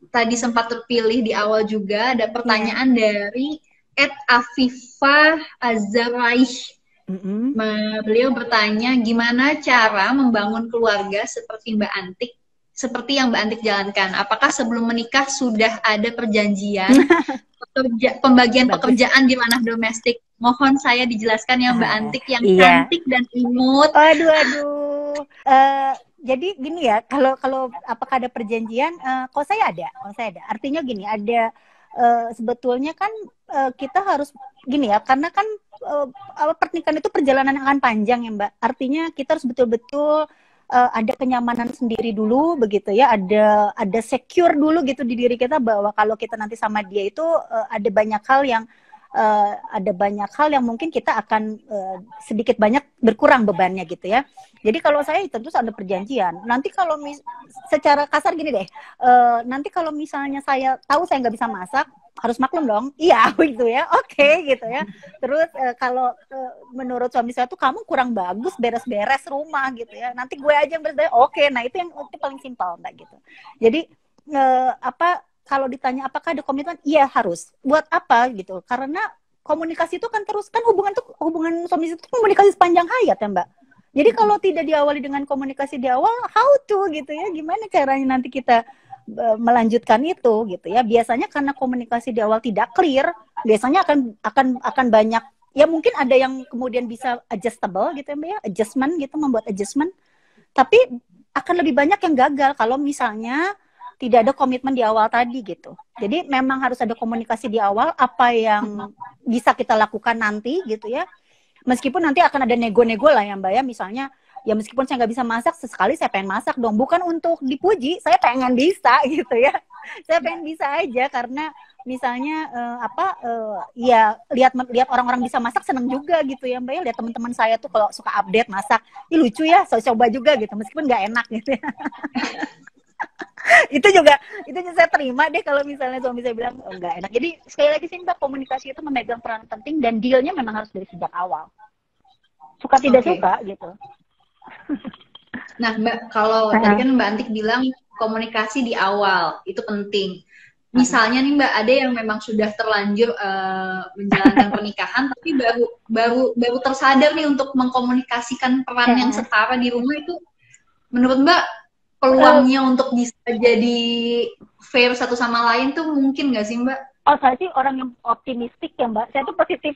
tadi sempat terpilih di awal juga. Ada Iya. pertanyaan dari @Afifah Azaraih. Beliau bertanya, gimana cara membangun keluarga seperti Mbak Antik, seperti yang Mbak Antik jalankan? Apakah sebelum menikah sudah ada perjanjian pembagian Bagus. pekerjaan di ranah domestik? Mohon saya dijelaskan ya Mbak Antik yang Iya. cantik dan imut. Aduh. Jadi gini ya, kalau apakah ada perjanjian? Kalau saya ada. Artinya gini, ada sebetulnya kan kita harus gini ya, karena kan pernikahan itu perjalanan yang akan panjang ya Mbak. Artinya kita harus betul-betul ada kenyamanan sendiri dulu begitu ya, ada secure dulu gitu di diri kita bahwa kalau kita nanti sama dia itu ada banyak hal yang mungkin kita akan sedikit banyak berkurang bebannya gitu ya. Jadi kalau saya tentu ada perjanjian. Nanti kalau secara kasar gini deh, nanti kalau misalnya saya tahu saya nggak bisa masak, harus maklum dong. Iya gitu ya, oke gitu ya. Terus kalau menurut suami saya tuh kamu kurang bagus beres-beres rumah gitu ya. Nanti gue aja yang beres. Oke, nah itu paling simpel Mbak gitu. Jadi kalau ditanya apakah ada komitmen, iya harus. Buat apa gitu? Karena komunikasi itu kan terus, kan hubungan suami itu komunikasi sepanjang hayat ya Mbak. Jadi kalau tidak diawali dengan komunikasi di awal, how to gitu ya? Gimana caranya nanti kita melanjutkan itu gitu ya? Biasanya karena komunikasi di awal tidak clear, biasanya akan banyak ya, mungkin ada yang kemudian bisa adjustable gitu ya Mbak ya, adjustment gitu, membuat adjustment. Tapi akan lebih banyak yang gagal kalau misalnya tidak ada komitmen di awal tadi gitu. Jadi memang harus ada komunikasi di awal apa yang bisa kita lakukan nanti gitu ya. Meskipun nanti akan ada nego-nego lah ya Mbak ya. Misalnya ya meskipun saya nggak bisa masak, sesekali saya pengen masak dong. Bukan untuk dipuji, saya pengen bisa gitu ya. Saya pengen bisa aja karena misalnya ya lihat orang-orang bisa masak seneng juga gitu ya Mbak ya. Lihat teman-teman saya tuh kalau suka update masak, ih lucu ya, saya coba juga gitu meskipun nggak enak gitu ya. itu juga saya terima deh kalau misalnya suami saya bilang enggak enak. Jadi sekali lagi sih Mbak, komunikasi itu memegang peran penting dan dealnya memang harus dari sejak awal. Suka tidak suka gitu. Nah Mbak, kalau tadi kan Mbak Antik bilang komunikasi di awal itu penting. Misalnya nih Mbak, ada yang memang sudah terlanjur menjalankan pernikahan tapi baru tersadar nih untuk mengkomunikasikan peran yang setara di rumah, itu menurut Mbak peluangnya untuk bisa jadi fair satu sama lain tuh mungkin nggak sih Mbak? Oh, saya sih orang yang optimistik ya Mbak. Saya tuh positif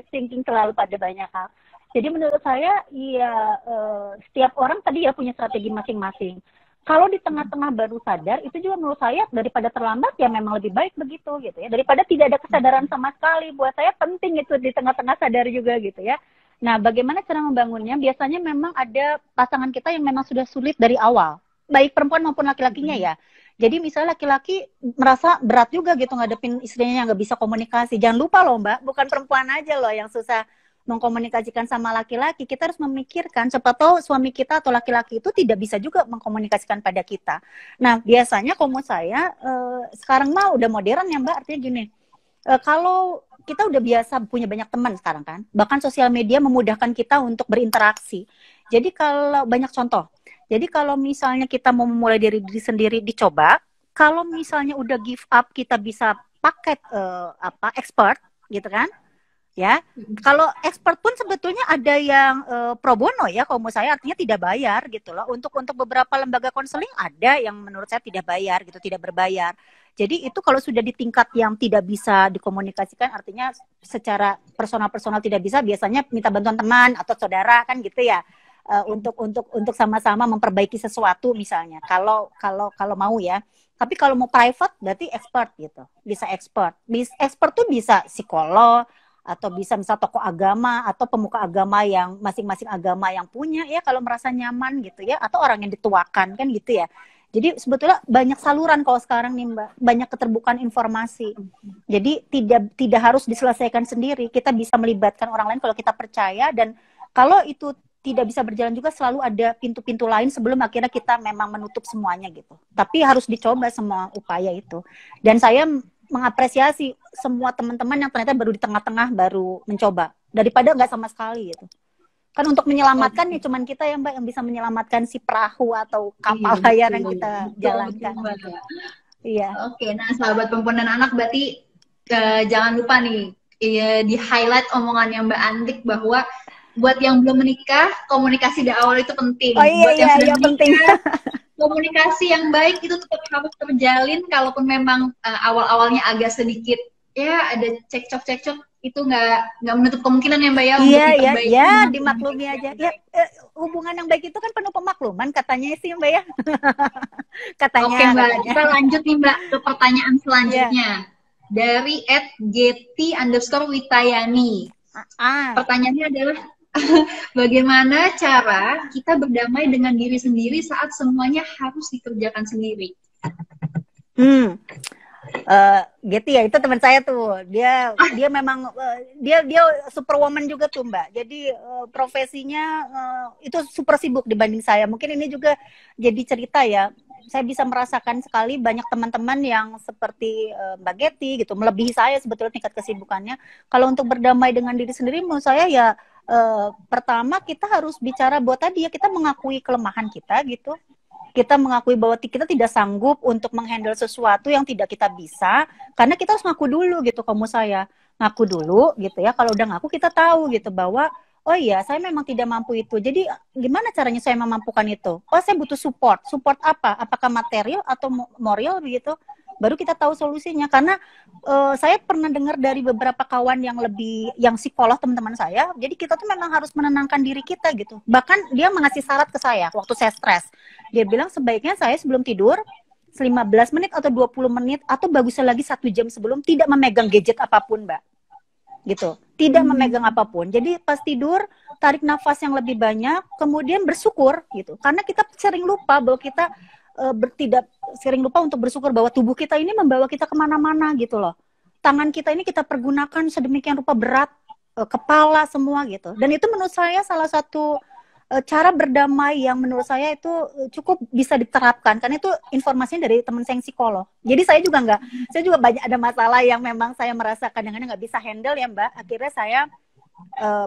thinking selalu pada banyak hal. Jadi menurut saya ya setiap orang tadi ya punya strategi masing-masing. Kalau di tengah-tengah baru sadar, itu juga menurut saya daripada terlambat ya memang lebih baik begitu gitu ya. Daripada tidak ada kesadaran sama sekali. Buat saya penting itu di tengah-tengah sadar juga gitu ya. Nah, bagaimana cara membangunnya? Biasanya memang ada pasangan kita yang memang sudah sulit dari awal. Baik perempuan maupun laki-lakinya ya. Jadi misalnya laki-laki merasa berat juga gitu ngadepin istrinya yang nggak bisa komunikasi. Jangan lupa loh Mbak, bukan perempuan aja loh yang susah mengkomunikasikan sama laki-laki. Kita harus memikirkan, siapa tahu suami kita atau laki-laki itu tidak bisa juga mengkomunikasikan pada kita. Nah, biasanya saya sekarang mah udah modern ya Mbak, artinya gini. Kalau kita udah biasa punya banyak teman sekarang kan, bahkan sosial media memudahkan kita untuk berinteraksi. Jadi kalau banyak contoh, jadi kalau misalnya kita mau memulai dari diri sendiri, dicoba. Kalau misalnya udah give up, kita bisa pakai expert gitu kan. Ya, kalau expert pun sebetulnya ada yang pro bono ya, kalau mau saya artinya tidak bayar gitu loh. Untuk beberapa lembaga konseling ada yang menurut saya tidak bayar gitu, tidak berbayar. Jadi itu kalau sudah di tingkat yang tidak bisa dikomunikasikan, artinya secara personal tidak bisa, biasanya minta bantuan teman atau saudara kan gitu ya, untuk sama-sama memperbaiki sesuatu misalnya. Kalau mau ya. Tapi kalau mau private berarti expert gitu, bisa expert. Expert tuh bisa psikolog atau bisa misal tokoh agama atau pemuka agama yang masing-masing agama yang punya ya kalau merasa nyaman gitu ya, atau orang yang dituakan kan gitu ya. Jadi sebetulnya banyak saluran kalau sekarang nih Mbak, banyak keterbukaan informasi. Jadi tidak harus diselesaikan sendiri, kita bisa melibatkan orang lain kalau kita percaya, dan kalau itu tidak bisa berjalan juga selalu ada pintu-pintu lain sebelum akhirnya kita memang menutup semuanya gitu. Tapi harus dicoba semua upaya itu. Dan saya mengapresiasi semua teman-teman yang ternyata baru di tengah-tengah baru mencoba daripada nggak sama sekali gitu. Kan untuk menyelamatkan ya cuman kita ya Mbak yang bisa menyelamatkan si perahu atau kapal layar yang kita jalankan. Gitu. Iya. Oke, nah sahabat perempuan dan anak berarti jangan lupa nih di highlight omongannya Mbak Antik bahwa buat yang belum menikah komunikasi di awal itu penting. Oh iya, buat yang sudah menikah, penting. Komunikasi yang baik itu tetap harus terjalin, kalaupun memang awal-awalnya agak sedikit ya ada cekcok itu nggak menutup kemungkinan ya Mbak ya untuk diperbaiki. Iya, dimaklumi aja. Ya, hubungan yang baik itu kan penuh pemakluman katanya sih Mbak ya. Katanya. Oke Mbak, kita lanjut nih Mbak ke pertanyaan selanjutnya. Dari @geti_witayani. Pertanyaannya adalah bagaimana cara kita berdamai dengan diri sendiri saat semuanya harus dikerjakan sendiri? Getty ya, itu teman saya tuh. Dia memang dia superwoman juga tuh Mbak. Jadi profesinya itu super sibuk dibanding saya. Mungkin ini juga jadi cerita ya. Saya bisa merasakan sekali banyak teman-teman yang seperti Mbak Getty gitu, melebihi saya sebetulnya tingkat kesibukannya. Kalau untuk berdamai dengan diri sendiri menurut saya ya pertama kita harus bicara bahwa tadi ya kita mengakui kelemahan kita gitu. Kita mengakui bahwa kita tidak sanggup untuk menghandle sesuatu yang tidak kita bisa, karena kita harus ngaku dulu gitu. Kamu saya ngaku dulu gitu ya. Kalau udah ngaku kita tahu gitu bahwa oh iya saya memang tidak mampu itu. Jadi gimana caranya saya memampukan itu? Oh saya butuh support. Support apa? Apakah material atau moral begitu? Baru kita tahu solusinya. Karena saya pernah dengar dari beberapa kawan yang psikolog teman-teman saya. Jadi kita tuh memang harus menenangkan diri kita gitu. Bahkan dia mengasih syarat ke saya waktu saya stres. Dia bilang sebaiknya saya sebelum tidur 15 menit atau 20 menit atau bagusnya lagi 1 jam sebelum tidak memegang gadget apapun, Mbak. Gitu. Tidak memegang apapun. Jadi pas tidur tarik nafas yang lebih banyak, kemudian bersyukur gitu. Karena kita sering lupa bahwa kita sering lupa untuk bersyukur bahwa tubuh kita ini membawa kita kemana-mana gitu loh. Tangan kita ini kita pergunakan sedemikian rupa berat, kepala semua gitu. Dan itu menurut saya salah satu cara berdamai yang menurut saya itu cukup bisa diterapkan. Karena itu informasinya dari teman saya yang psikolog. Jadi saya juga banyak ada masalah yang memang saya merasa kadang-kadang nggak bisa handle ya Mbak. Akhirnya saya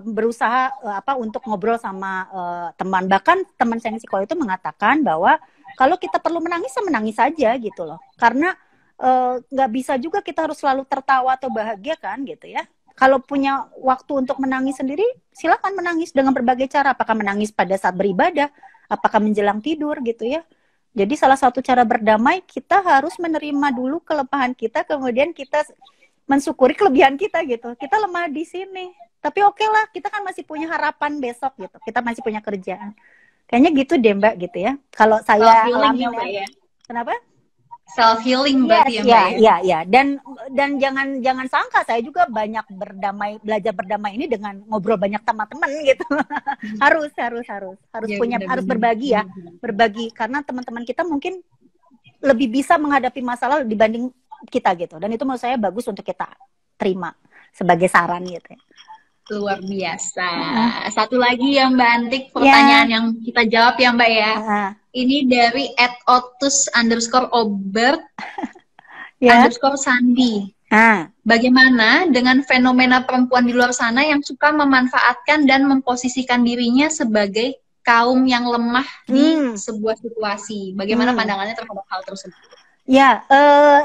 berusaha untuk ngobrol sama teman. Bahkan teman saya yang psikolog itu mengatakan bahwa kalau kita perlu menangis, ya menangis saja gitu loh. Karena nggak bisa juga kita harus selalu tertawa atau bahagia kan gitu ya. Kalau punya waktu untuk menangis sendiri, silakan menangis dengan berbagai cara. Apakah menangis pada saat beribadah, apakah menjelang tidur gitu ya. Jadi salah satu cara berdamai, kita harus menerima dulu kelemahan kita, kemudian kita mensyukuri kelebihan kita gitu. Kita lemah di sini, tapi oke lah, kita kan masih punya harapan besok gitu. Kita masih punya kerjaan. Kayaknya gitu deh Mbak gitu ya. Kalau saya alami ya. Kenapa? Self healing berarti ya. Dan jangan sangka saya juga banyak belajar berdamai ini dengan ngobrol banyak teman-teman gitu. harus berbagi ya. Berbagi karena teman-teman kita mungkin lebih bisa menghadapi masalah dibanding kita gitu. Dan itu menurut saya bagus untuk kita terima sebagai saran gitu ya. Luar biasa. Satu lagi ya Mbak Antik, pertanyaan yang kita jawab ya Mbak ya. Ini dari @otus_obert _sandi. Bagaimana dengan fenomena perempuan di luar sana yang suka memanfaatkan dan memposisikan dirinya sebagai kaum yang lemah di sebuah situasi? Bagaimana pandangannya terhadap hal tersebut? Ya,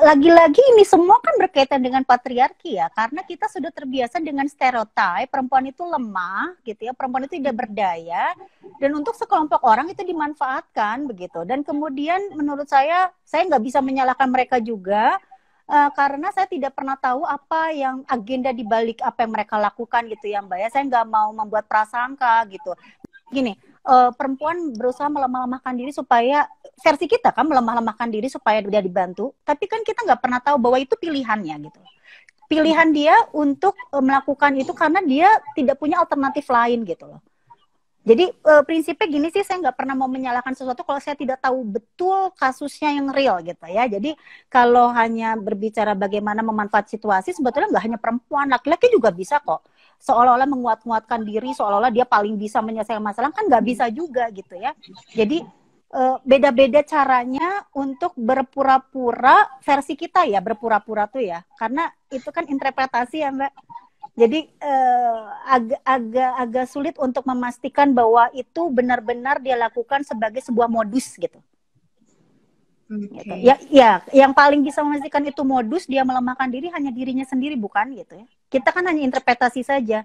lagi-lagi ini semua kan berkaitan dengan patriarki ya, karena kita sudah terbiasa dengan stereotip perempuan itu lemah, gitu ya, perempuan itu tidak berdaya, dan untuk sekelompok orang itu dimanfaatkan begitu. Dan kemudian menurut saya nggak bisa menyalahkan mereka juga, karena saya tidak pernah tahu apa yang agenda di balik apa yang mereka lakukan gitu ya Mbak ya. Saya nggak mau membuat prasangka gitu. Gini. Perempuan berusaha melemah-lemahkan diri supaya versi kita kan melemah-lemahkan diri supaya dia dibantu, tapi kan kita nggak pernah tahu bahwa itu pilihannya gitu. Pilihan dia untuk melakukan itu karena dia tidak punya alternatif lain gitu loh. Jadi prinsipnya gini sih, saya nggak pernah mau menyalahkan sesuatu kalau saya tidak tahu betul kasusnya yang real gitu ya. Jadi kalau hanya berbicara bagaimana memanfaat situasi, sebetulnya nggak hanya perempuan, laki-laki juga bisa kok. Seolah-olah menguat-nguatkan diri, seolah-olah dia paling bisa menyelesaikan masalah, kan nggak bisa juga gitu ya. Jadi beda-beda caranya untuk berpura-pura versi kita ya, berpura-pura tuh ya, karena itu kan interpretasi ya Mbak. Jadi agak sulit untuk memastikan bahwa itu benar-benar dia lakukan sebagai sebuah modus gitu. Gitu. Ya, yang paling bisa memastikan itu modus dia melemahkan diri hanya dirinya sendiri, bukan gitu ya. Kita kan hanya interpretasi saja,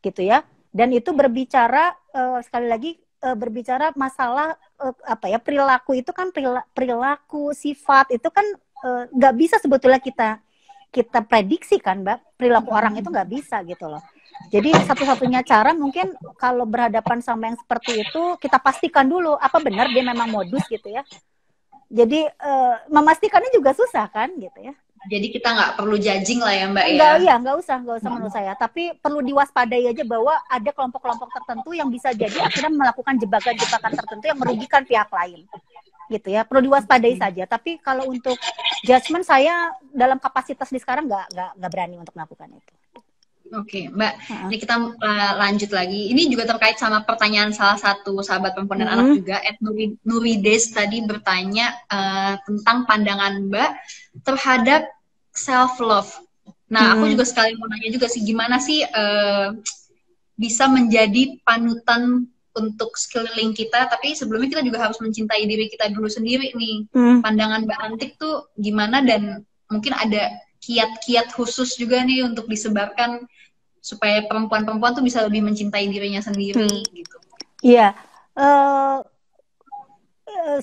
gitu ya. Dan itu berbicara sekali lagi berbicara masalah apa ya, perilaku itu kan perilaku sifat itu kan nggak bisa sebetulnya kita prediksi kan Mbak, perilaku orang itu nggak bisa gitu loh. Jadi satu-satunya cara mungkin kalau berhadapan sama yang seperti itu kita pastikan dulu apa benar dia memang modus gitu ya. Jadi memastikannya juga susah kan gitu ya. Jadi kita nggak perlu judging lah ya Mbak nggak usah menurut saya. Tapi perlu diwaspadai aja bahwa ada kelompok-kelompok tertentu yang bisa jadi akhirnya melakukan jebakan-jebakan tertentu yang merugikan pihak lain, gitu ya. Perlu diwaspadai saja. Tapi kalau untuk judgement saya dalam kapasitas di sekarang nggak berani untuk melakukan itu. Oke, Mbak. Ini kita lanjut lagi. Ini juga terkait sama pertanyaan salah satu sahabat perempuan dan anak juga. Nurides tadi bertanya tentang pandangan Mbak terhadap self-love. Nah, aku juga sekali mau nanya juga sih, gimana sih bisa menjadi panutan untuk sekeliling kita, tapi sebelumnya kita juga harus mencintai diri kita dulu sendiri nih. Pandangan Mbak Antik tuh gimana, dan mungkin ada kiat-kiat khusus juga nih untuk disebarkan supaya perempuan-perempuan tuh bisa lebih mencintai dirinya sendiri gitu. Iya,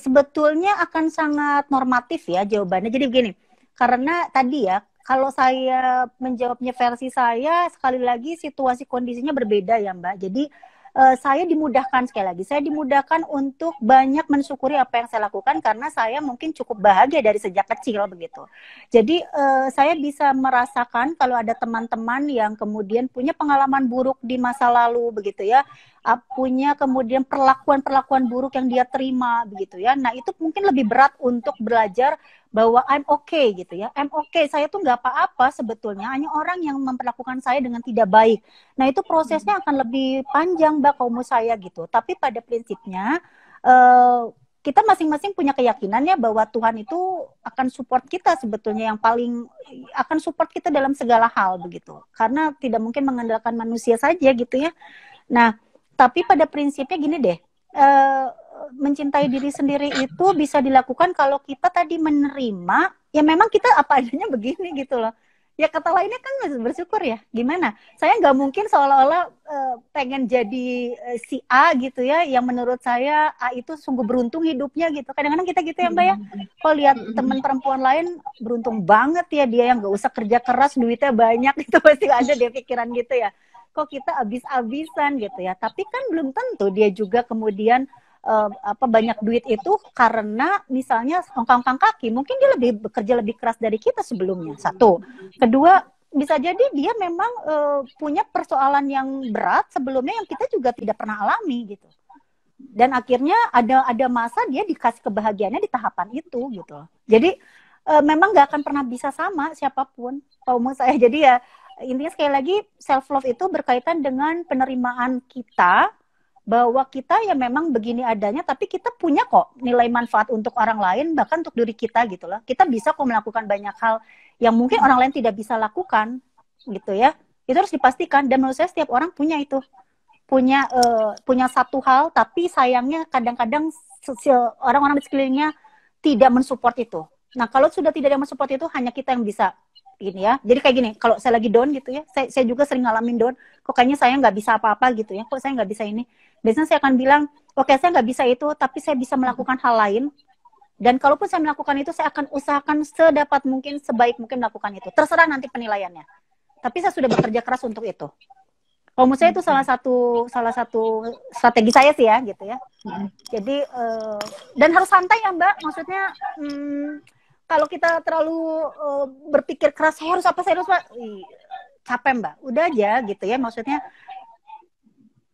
sebetulnya akan sangat normatif ya jawabannya. Jadi begini, karena tadi ya, kalau saya menjawabnya versi saya, sekali lagi situasi kondisinya berbeda ya Mbak. Jadi saya dimudahkan, sekali lagi saya dimudahkan untuk banyak mensyukuri apa yang saya lakukan karena saya mungkin cukup bahagia dari sejak kecil begitu. Jadi saya bisa merasakan kalau ada teman-teman yang kemudian punya pengalaman buruk di masa lalu begitu ya, punya kemudian perlakuan-perlakuan buruk yang dia terima begitu ya. Nah itu mungkin lebih berat untuk belajar bahwa I'm okay gitu ya. I'm okay, saya tuh nggak apa-apa sebetulnya, hanya orang yang memperlakukan saya dengan tidak baik. Nah itu prosesnya akan lebih panjang Mbak kalau menurut saya gitu. Tapi pada prinsipnya kita masing-masing punya keyakinan ya bahwa Tuhan itu akan support kita sebetulnya, yang paling akan support kita dalam segala hal begitu. Karena tidak mungkin mengandalkan manusia saja gitu ya. Nah tapi pada prinsipnya gini deh, mencintai diri sendiri itu bisa dilakukan kalau kita tadi menerima ya memang kita apa adanya begini gitu loh. Ya kata lainnya kan bersyukur ya. Gimana? Saya nggak mungkin seolah-olah pengen jadi si A gitu ya, yang menurut saya A itu sungguh beruntung hidupnya gitu. Kadang-kadang kita gitu ya Mbak ya. Kalau lihat teman perempuan lain beruntung banget ya, dia yang nggak usah kerja keras, duitnya banyak, itu pasti ada dia pikiran gitu ya. Kok kita habis-habisan gitu ya. Tapi kan belum tentu dia juga kemudian banyak duit itu karena misalnya ongkang-ongkang kaki. Mungkin dia bekerja lebih keras dari kita sebelumnya. Satu. Kedua, bisa jadi dia memang punya persoalan yang berat sebelumnya yang kita juga tidak pernah alami gitu. Dan akhirnya ada masa dia dikasih kebahagiaannya di tahapan itu gitu. Jadi memang nggak akan pernah bisa sama siapapun. Kalau menurut saya, jadi ya intinya sekali lagi self love itu berkaitan dengan penerimaan kita bahwa kita ya memang begini adanya, tapi kita punya kok nilai manfaat untuk orang lain, bahkan untuk diri kita gitu loh. Kita bisa kok melakukan banyak hal yang mungkin orang lain tidak bisa lakukan gitu ya. Itu harus dipastikan, dan menurut saya setiap orang punya itu. Punya satu hal, tapi sayangnya kadang-kadang orang-orang di sekelilingnya tidak mensupport itu. Nah, kalau sudah tidak ada yang mensupport itu, hanya kita yang bisa gini ya. Jadi kayak gini, kalau saya lagi down gitu ya, saya juga sering ngalamin down, kok kayaknya saya nggak bisa apa-apa gitu ya, kok saya nggak bisa ini. Biasanya saya akan bilang, oke, saya nggak bisa itu, tapi saya bisa melakukan hal lain. Dan kalaupun saya melakukan itu, saya akan usahakan sedapat mungkin, sebaik mungkin melakukan itu. Terserah nanti penilaiannya. Tapi saya sudah bekerja keras untuk itu. Kalau menurut saya itu salah satu strategi saya sih ya, gitu ya. Jadi dan harus santai ya Mbak. Maksudnya kalau kita terlalu berpikir keras, saya harus apa, capek Mbak. Udah aja gitu ya. Maksudnya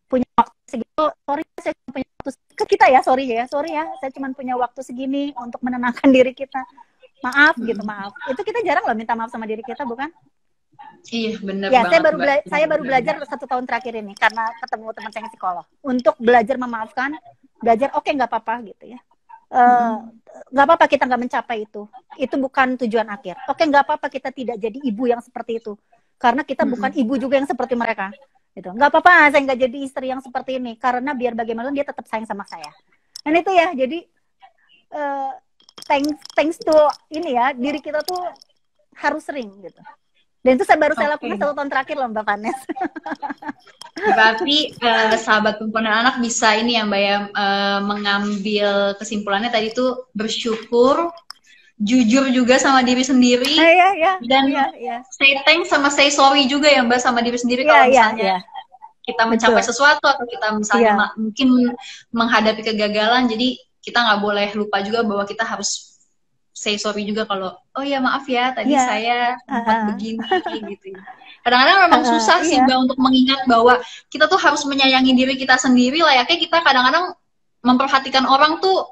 punya waktu segitu, sorry saya cuma punya waktu ke kita ya, sorry ya, saya cuma punya waktu segini untuk menenangkan diri kita. Maaf gitu, maaf. Itu kita jarang loh minta maaf sama diri kita, bukan? Iya, benar ya, banget. Saya baru belajar 1 tahun terakhir ini karena ketemu teman saya psikolog untuk belajar memaafkan, belajar oke, nggak apa-apa gitu ya. nggak apa-apa kita nggak mencapai itu bukan tujuan akhir. Oke, nggak apa-apa kita tidak jadi ibu yang seperti itu, karena kita bukan ibu juga yang seperti mereka, gitu. Nggak apa-apa saya nggak jadi istri yang seperti ini, karena biar bagaimanapun dia tetap sayang sama saya. Dan itu ya, jadi thanks to ini ya, diri kita tuh harus sering gitu. Dan itu saya lakukan 1 tahun terakhir loh Mbak Vanes. Berarti sahabat perempuan dan anak bisa ini ya Mbak ya, mengambil kesimpulannya tadi tuh bersyukur, jujur juga sama diri sendiri, dan say thanks sama say sorry juga ya Mbak sama diri sendiri kalau misalnya kita mencapai sesuatu atau kita misalnya mungkin menghadapi kegagalan, jadi kita nggak boleh lupa juga bahwa kita harus say sorry juga kalau oh ya maaf ya tadi saya sempat begini gitu. Kadang-kadang memang susah sih Mbak untuk mengingat bahwa kita tuh harus menyayangi diri kita sendiri. Layaknya kita kadang-kadang memperhatikan orang tuh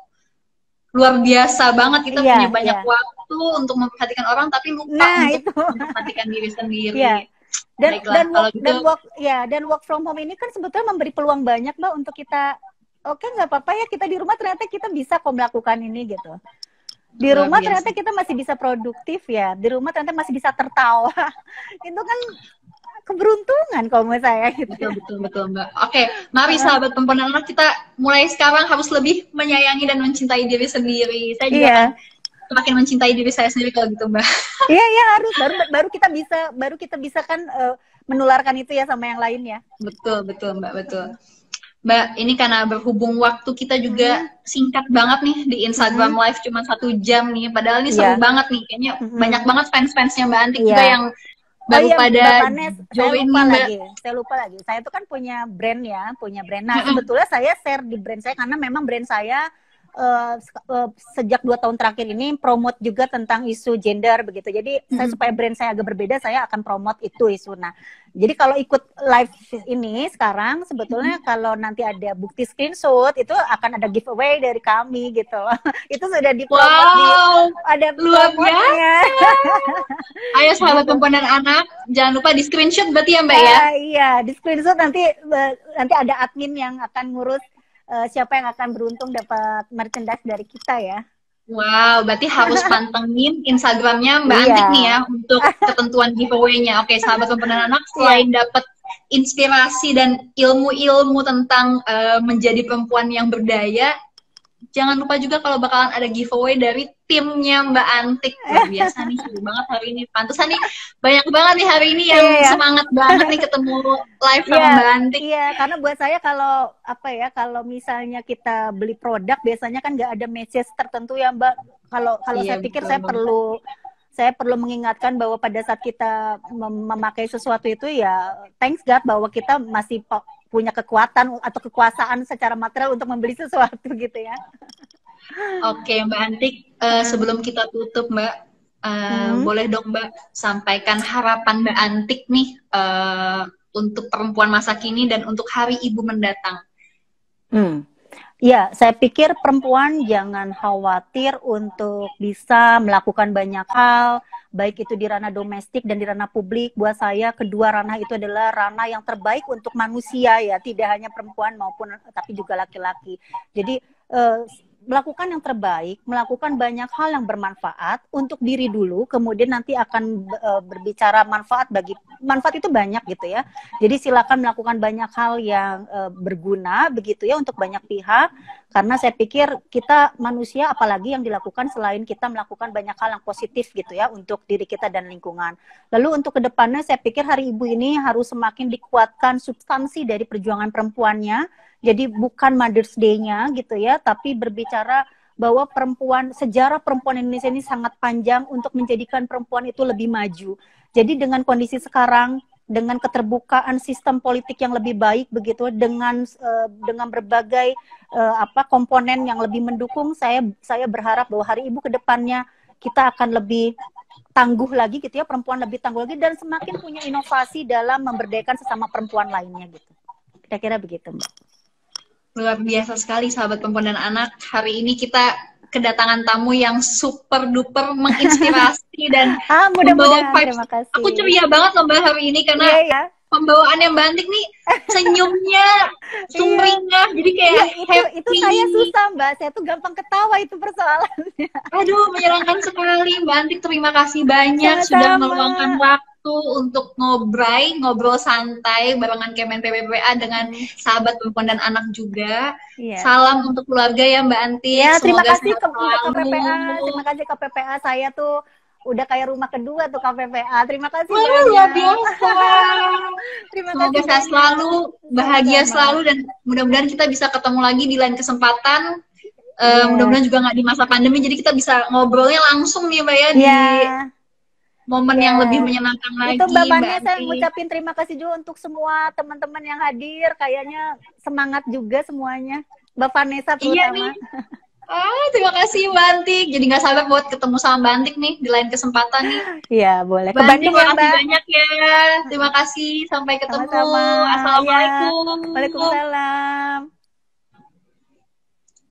luar biasa banget, kita punya banyak waktu untuk memperhatikan orang tapi lupa untuk memperhatikan diri sendiri. Dan work from home ini kan sebetulnya memberi peluang banyak Mbak untuk kita. Oke, nggak apa-apa ya kita di rumah, ternyata kita bisa kok melakukan ini gitu. Di rumah ternyata kita masih bisa produktif ya. Di rumah ternyata masih bisa tertawa. Itu kan keberuntungan kalau menurut saya gitu. Betul Mbak. Oke, mari sahabat perempuan dan anak, kita mulai sekarang harus lebih menyayangi dan mencintai diri sendiri. Saya juga akan semakin mencintai diri saya sendiri kalau gitu Mbak. Iya harus, baru kita bisa kan menularkan itu ya sama yang lain ya. Betul Mbak, betul. Mbak, ini karena berhubung waktu kita juga singkat banget nih di Instagram Live cuma 1 jam nih, padahal ini seru banget nih, kayaknya banyak banget fans-fansnya Mbak Antik juga yang baru pada join nih Mbak. Saya lupa lagi, saya tuh kan punya brand ya, Nah sebetulnya saya share di brand saya karena memang brand saya sejak 2 tahun terakhir ini promote juga tentang isu gender begitu. Jadi saya supaya brand saya agak berbeda, saya akan promote itu isu. Nah, jadi kalau ikut live ini sekarang sebetulnya kalau nanti ada bukti screenshot itu akan ada giveaway dari kami gitu. Itu sudah dipromote ada luar biasa. Ayo sahabat perempuan dan anak, jangan lupa di screenshot berarti ya Mbak ya. Iya, di screenshot nanti ada admin yang akan ngurus siapa yang akan beruntung dapat merchandise dari kita ya. Wow, berarti harus pantengin Instagramnya Mbak Antik nih ya untuk ketentuan giveaway-nya. Oke, sahabat perempuan anak, selain dapat inspirasi dan ilmu-ilmu tentang menjadi perempuan yang berdaya, jangan lupa juga kalau bakalan ada giveaway dari timnya Mbak Antik. Luar biasa nih, seru banget hari ini. Pantesan nih, banyak banget nih hari ini yang semangat banget nih ketemu live sama Mbak Antik. Iya, karena buat saya kalau misalnya kita beli produk, biasanya kan nggak ada message tertentu ya Mbak. Kalau saya pikir saya perlu mengingatkan bahwa pada saat kita memakai sesuatu itu ya thanks God bahwa kita masih punya kekuatan atau kekuasaan secara material untuk membeli sesuatu gitu ya. Oke Mbak Antik, sebelum kita tutup Mbak, boleh dong Mbak sampaikan harapan Mbak Antik nih untuk perempuan masa kini dan untuk Hari Ibu mendatang. Ya, saya pikir perempuan jangan khawatir untuk bisa melakukan banyak hal, baik itu di ranah domestik dan di ranah publik. Buat saya kedua ranah itu adalah ranah yang terbaik untuk manusia ya, tidak hanya perempuan maupun tapi juga laki-laki. Jadi melakukan yang terbaik, melakukan banyak hal yang bermanfaat untuk diri dulu, kemudian nanti akan berbicara manfaat itu banyak gitu ya. Jadi silakan melakukan banyak hal yang berguna begitu ya untuk banyak pihak, karena saya pikir kita manusia apalagi yang dilakukan selain kita melakukan banyak hal yang positif gitu ya untuk diri kita dan lingkungan. Lalu untuk kedepannya saya pikir Hari Ibu ini harus semakin dikuatkan substansi dari perjuangan perempuannya. Jadi bukan Mother's Day-nya gitu ya, tapi berbicara bahwa sejarah perempuan Indonesia ini sangat panjang untuk menjadikan perempuan itu lebih maju. Jadi dengan kondisi sekarang, dengan keterbukaan sistem politik yang lebih baik begitu, dengan berbagai komponen yang lebih mendukung, saya berharap bahwa Hari Ibu ke depannya kita akan lebih tangguh lagi gitu ya, perempuan lebih tangguh lagi dan semakin punya inovasi dalam memberdayakan sesama perempuan lainnya gitu. Kira-kira begitu Mbak. Luar biasa sekali sahabat perempuan dan anak. Hari ini kita kedatangan tamu yang super duper menginspirasi dan mudah-mudahan. Terima kasih. Aku ceria banget loh Mbak hari ini karena pembawaannya Mbak Antik nih senyumnya sumringah, jadi kayak happy. Itu saya susah Mbak, saya tuh gampang ketawa itu persoalannya. Aduh, menyenangkan sekali Mbak Antik, terima kasih banyak sudah meluangkan waktu untuk ngobrol santai barengan Kemen PPPA dengan sahabat perempuan dan anak juga. Salam untuk keluarga ya Mbak Antik. Ya, terima kasih ke KPPA, terima kasih KPPA, saya tuh udah kayak rumah kedua tuh KPPA. Terima kasih banyak. Luar biasa. Terima Semoga kasih sehat selalu, bahagia selalu, dan mudah-mudahan kita bisa ketemu lagi di lain kesempatan. Mudah-mudahan juga nggak di masa pandemi, jadi kita bisa ngobrolnya langsung nih Mbak ya, di momen yang lebih menyenangkan lagi. Itu Mbak Vanessa, saya ngucapin terima kasih juga untuk semua teman-teman yang hadir. Kayaknya semangat juga semuanya. Mbak Vanessa terutama. Iya nih. Terima kasih Mbak Antik. Jadi nggak sabar buat ketemu sama Mbak Antik nih di lain kesempatan nih. Iya, boleh. Mbak Antik, terima kasih banyak ya. Terima kasih. Sampai ketemu. Sama-sama. Assalamualaikum. Waalaikumsalam.